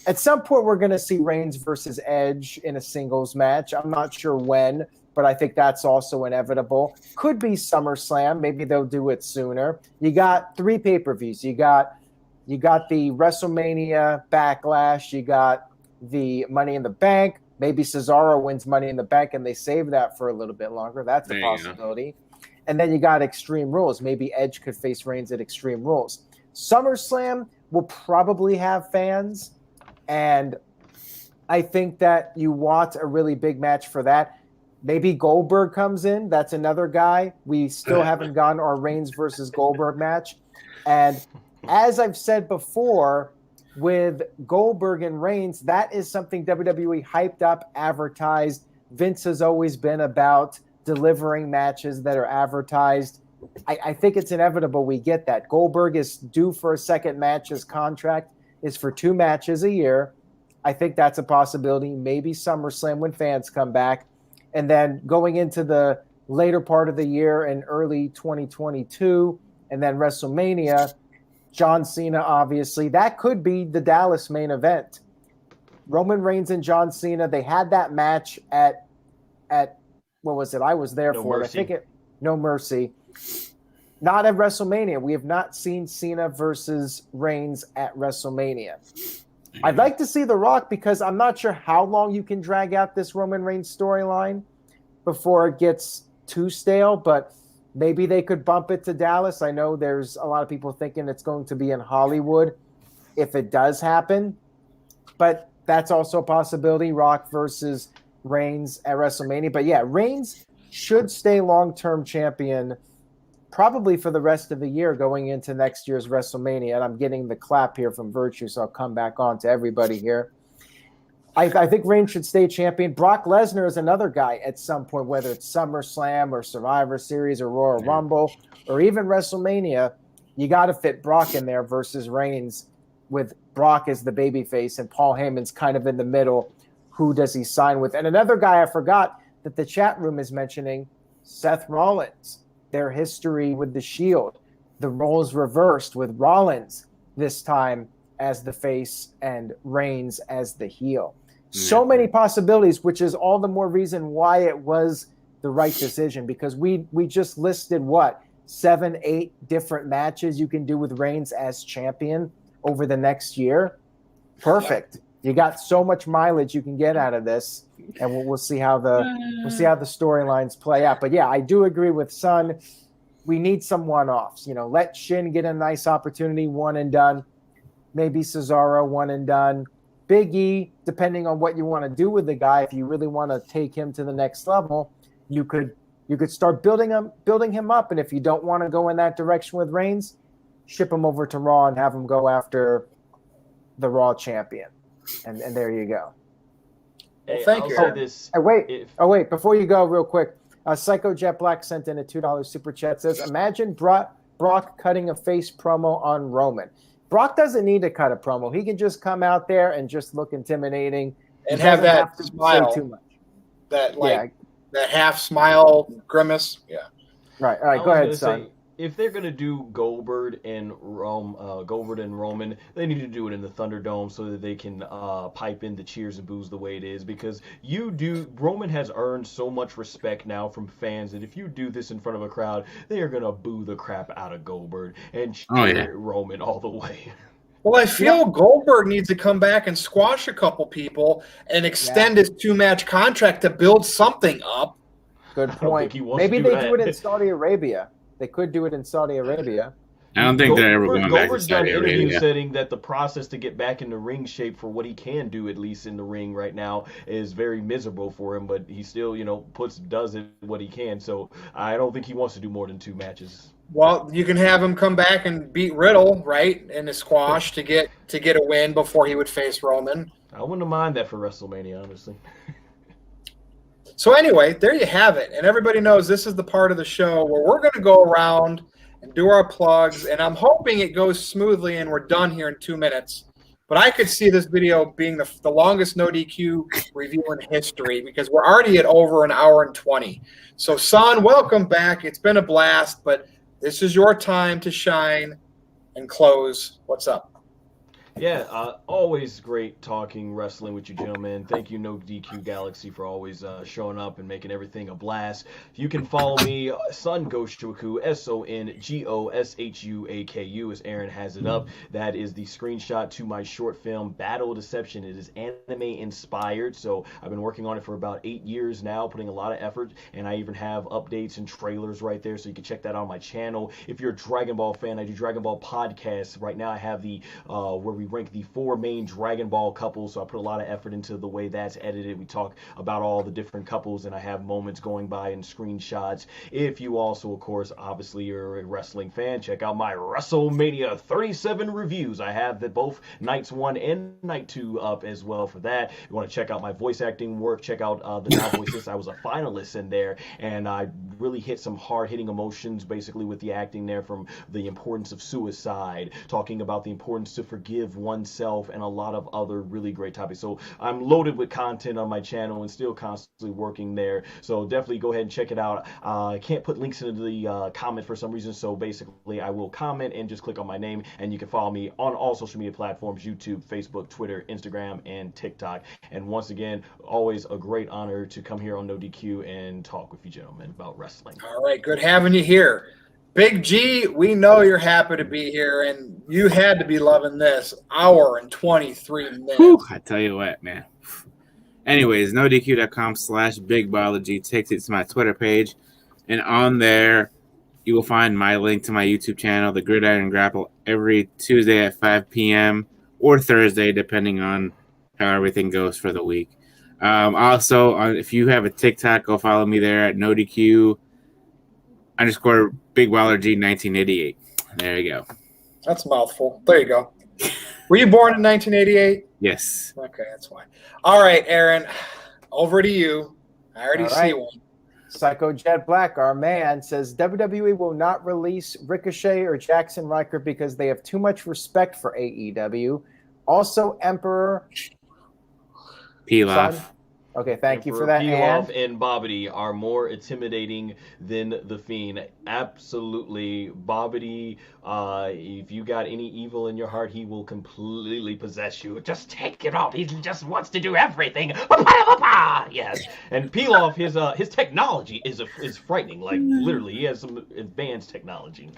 At some point, we're going to see Reigns versus Edge in a singles match. I'm not sure when, but I think that's also inevitable. Could be SummerSlam. Maybe they'll do it sooner. You got 3 pay-per-views. You got the WrestleMania Backlash. You got the Money in the Bank. Maybe Cesaro wins Money in the Bank and they save that for a little bit longer. That's a possibility. And then you got Extreme Rules. Maybe Edge could face Reigns at Extreme Rules. SummerSlam will probably have fans. And I think that you want a really big match for that. Maybe Goldberg comes in. That's another guy. We still haven't gotten our Reigns versus Goldberg match. And as I've said before, with Goldberg and Reigns, that is something WWE hyped up, advertised. Vince has always been about delivering matches that are advertised. I think it's inevitable we get that. Goldberg is due for a second match. His contract is for 2 matches a year. I think that's a possibility. Maybe SummerSlam when fans come back. And then going into the later part of the year in early 2022, and then WrestleMania, John Cena, obviously. That could be the Dallas main event. Roman Reigns and John Cena, they had that match at what was it? I was there for it. I think No Mercy. Not at WrestleMania. We have not seen Cena versus Reigns at WrestleMania. I'd like to see The Rock because I'm not sure how long you can drag out this Roman Reigns storyline before it gets too stale, but maybe they could bump it to Dallas. I know there's a lot of people thinking it's going to be in Hollywood if it does happen, but that's also a possibility, Rock versus Reigns at WrestleMania. But yeah, Reigns should stay long-term champion probably for the rest of the year going into next year's WrestleMania. And I'm getting the clap here from Virtue, so I'll come back on to everybody here. I think Reigns should stay champion. Brock Lesnar is another guy at some point, whether it's SummerSlam or Survivor Series or Royal Rumble or even WrestleMania. You got to fit Brock in there versus Reigns with Brock as the babyface and Paul Heyman's kind of in the middle. Who does he sign with? And another guy I forgot that the chat room is mentioning, Seth Rollins. Their history with the Shield. The roles reversed with Rollins this time as the face and Reigns as the heel. So many possibilities, which is all the more reason why it was the right decision, because we just listed 7, 8 different matches you can do with Reigns as champion over the next year. Perfect. You got so much mileage you can get out of this, and we'll see how the storylines play out. But yeah, I do agree with Son. We need some one-offs. Let Shin get a nice opportunity, one and done. Maybe Cesaro, one and done. Big E, depending on what you want to do with the guy, if you really want to take him to the next level, you could start building him up. And if you don't want to go in that direction with Reigns, ship him over to Raw and have him go after the Raw champion. And there you go. Well, thank you. Wait, before you go, real quick, Psycho Jet Black sent in a $2 super chat. Says, imagine Brock cutting a face promo on Roman. Brock doesn't need to cut a promo. He can just come out there and just look intimidating and have that smile. Too much. That half smile grimace. Yeah. Right. All right. Go ahead, Son. If they're gonna do Goldberg and Roman, they need to do it in the Thunderdome so that they can pipe in the cheers and boos the way it is. Because Roman has earned so much respect now from fans that if you do this in front of a crowd, they are gonna boo the crap out of Goldberg and cheer Roman all the way. Well, I feel Goldberg needs to come back and squash a couple people and extend his 2-match contract to build something up. Good point. Maybe they do it in Saudi Arabia. They could do it in Saudi Arabia. I don't think they're ever going back to Saudi Arabia. Goldberg's done saying that the process to get back into ring shape for what he can do, at least in the ring right now, is very miserable for him. But he still, does what he can. So I don't think he wants to do more than 2 matches. Well, you can have him come back and beat Riddle, right, in a squash to get a win before he would face Roman. I wouldn't mind that for WrestleMania, honestly. So anyway, there you have it. And everybody knows this is the part of the show where we're going to go around and do our plugs. And I'm hoping it goes smoothly and we're done here in 2 minutes. But I could see this video being the longest no DQ review in history because we're already at over an hour and 20. So, son, welcome back. It's been a blast, but this is your time to shine and close. What's up? Yeah, always great talking wrestling with you gentlemen. Thank you, NoDQ Galaxy, for always showing up and making everything a blast. You can follow me, Son Goshuaku, SONGOSHUAKU, as Aaron has it up. That is the screenshot to my short film, Battle Deception. It is anime inspired, so I've been working on it for about 8 years now, putting a lot of effort, and I even have updates and trailers right there, so you can check that out on my channel. If you're a Dragon Ball fan, I do Dragon Ball podcasts. Right now I have the where we rank the 4 main Dragon Ball couples, so I put a lot of effort into the way that's edited. We talk about all the different couples, and I have moments going by and screenshots. If you also, of course, obviously you're a wrestling fan, check out my Wrestlemania 37 reviews. I have the both nights 1 and night 2 up as well for that. You want to check out my voice acting work, check out the Now Voices. I was a finalist in there, and I really hit some hard-hitting emotions basically with the acting there, from the importance of suicide, talking about the importance to forgive oneself, and a lot of other really great topics. So I'm loaded with content on my channel and still constantly working there, so definitely go ahead and check it out. I can't put links into the comment for some reason, so basically I will comment and just click on my name, and you can follow me on all social media platforms: YouTube, Facebook, Twitter, Instagram, and TikTok. And once again, always a great honor to come here on NoDQ and talk with you gentlemen about wrestling. All right, good having you here. Big G, we know you're happy to be here, and you had to be loving this hour and 23 minutes. Whew, I tell you what, man. Anyways, NoDQ.com/BigBiology takes it to my Twitter page, and on there you will find my link to my YouTube channel, The Gridiron Grapple, every Tuesday at 5 p.m. or Thursday, depending on how everything goes for the week. Also, if you have a TikTok, go follow me there at NoDQ_BigBiology1988. There you go. That's a mouthful. There you go. Were you born in 1988? Yes. Okay, that's fine. All right, Aaron, over to you. I already see one. Psycho Jet Black, our man, says WWE will not release Ricochet or Jackson Riker because they have too much respect for AEW. Also, Emperor Pilaf. Okay, thank you for that. Pilaf and Bobbity are more intimidating than The Fiend. Absolutely. Bobbity, if you got any evil in your heart, he will completely possess you. Just take it off. He just wants to do everything. Yes. And Pilaf, his technology is frightening. Like, literally, he has some advanced technology.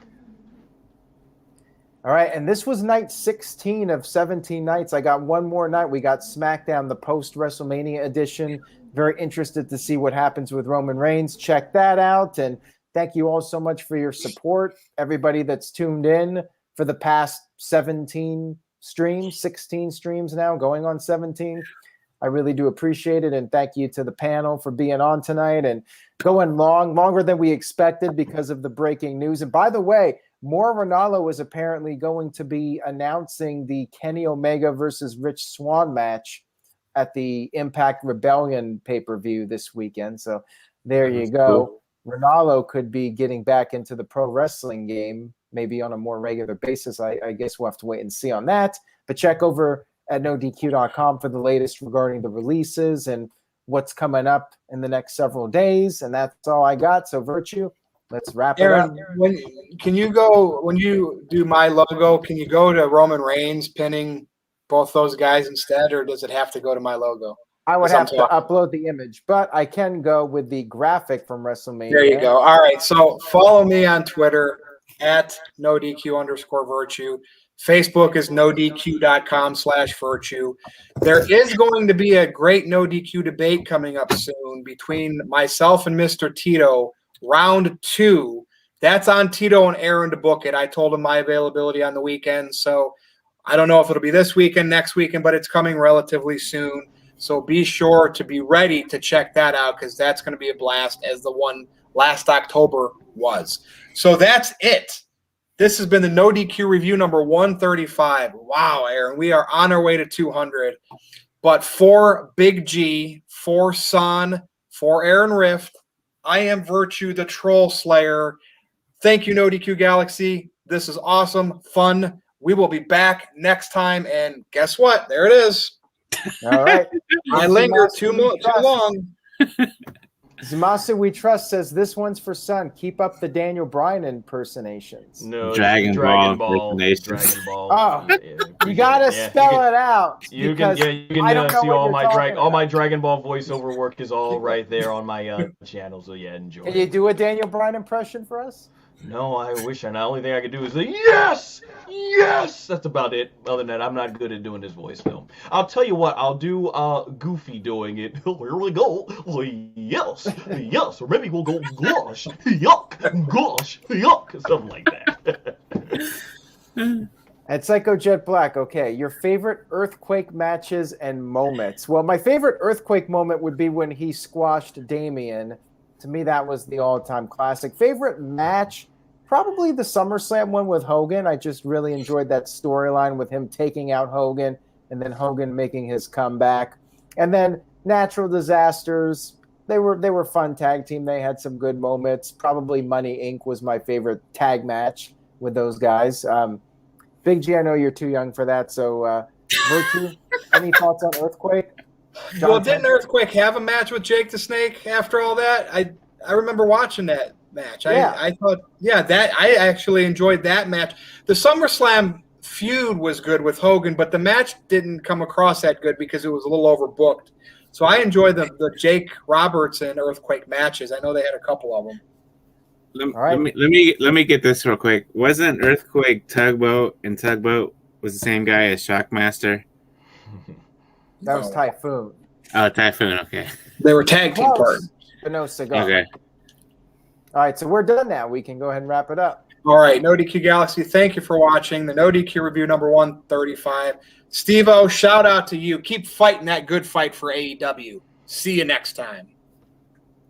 All right, and this was night 16 of 17 nights. I got one more night. We got SmackDown, the post-WrestleMania edition. Very interested to see what happens with Roman Reigns. Check that out, and thank you all so much for your support. Everybody that's tuned in for the past 17 streams, 16 streams now, going on 17. I really do appreciate it, and thank you to the panel for being on tonight and going longer than we expected because of the breaking news. And by the way, Mauro Ranallo is apparently going to be announcing the Kenny Omega versus Rich Swann match at the Impact Rebellion pay-per-view this weekend. So there you go. Cool. Ranallo could be getting back into the pro wrestling game, maybe on a more regular basis. I guess we'll have to wait and see on that. But check over at NoDQ.com for the latest regarding the releases and what's coming up in the next several days. And that's all I got. So Virtue, let's wrap it up. When you do my logo, can you go to Roman Reigns pinning both those guys instead, or does it have to go to my logo? I would have to upload the image, but I can go with the graphic from WrestleMania. There you go. All right. So follow me on Twitter at NoDQ_Virtue. Facebook is NoDQ.com/Virtue. There is going to be a great NoDQ debate coming up soon between myself and Mr. Tito. Round 2. That's on Tito and Aaron to book it. I told him my availability on the weekend, so I don't know if it'll be this weekend, next weekend, but it's coming relatively soon. So be sure to be ready to check that out because that's going to be a blast as the one last October was. So that's it. This has been the No DQ review number 135. Wow, Aaron, we are on our way to 200. But for Big G, for Son, for Aaron Rift, I am Virtue, the Troll Slayer. Thank you, No DQ Galaxy. This is awesome, fun. We will be back next time. And guess what? There it is. All right. I lingered too long. Zamasu We Trust says this one's for Son. Keep up the Daniel Bryan impersonations. No, Dragon Ball. Dragon Ball. Oh, Yeah, you gotta spell it out. You can see all my Dragon Ball voiceover work is all right there on my channel. So yeah, enjoy. Can you do a Daniel Bryan impression for us? No, I wish. And the only thing I could do is say, yes! Yes! That's about it. Other than that, I'm not good at doing this voice film. I'll tell you what, I'll do Goofy doing it. Here we go. Oh, yes. Yes. Or maybe we'll go, gosh, yuck, gosh, yuck. Something like that. And Psycho Jet Black, okay, your favorite Earthquake matches and moments. Well, my favorite Earthquake moment would be when he squashed Damien. To me, that was the all-time classic. Favorite match, probably the SummerSlam one with Hogan. I just really enjoyed that storyline with him taking out Hogan and then Hogan making his comeback. And then Natural Disasters, they were fun tag team. They had some good moments. Probably Money Inc. was my favorite tag match with those guys. Big G, I know you're too young for that. So, Virtue, any thoughts on Earthquake? Well, didn't Earthquake have a match with Jake the Snake after all that? I remember watching that match. Yeah. I thought, that I actually enjoyed that match. The SummerSlam feud was good with Hogan, but the match didn't come across that good because it was a little overbooked. So I enjoy the Jake Roberts and Earthquake matches. I know they had a couple of them. Let me get this real quick. Wasn't Earthquake Tugboat and Tugboat was the same guy as Shockmaster? That was Typhoon. Oh, Typhoon. Okay. They were tag team partners. But no cigar. Okay. All right, so we're done now. We can go ahead and wrap it up. All right, No DQ Galaxy, thank you for watching the No DQ review number 135. Steve-O, shout out to you. Keep fighting that good fight for AEW. See you next time.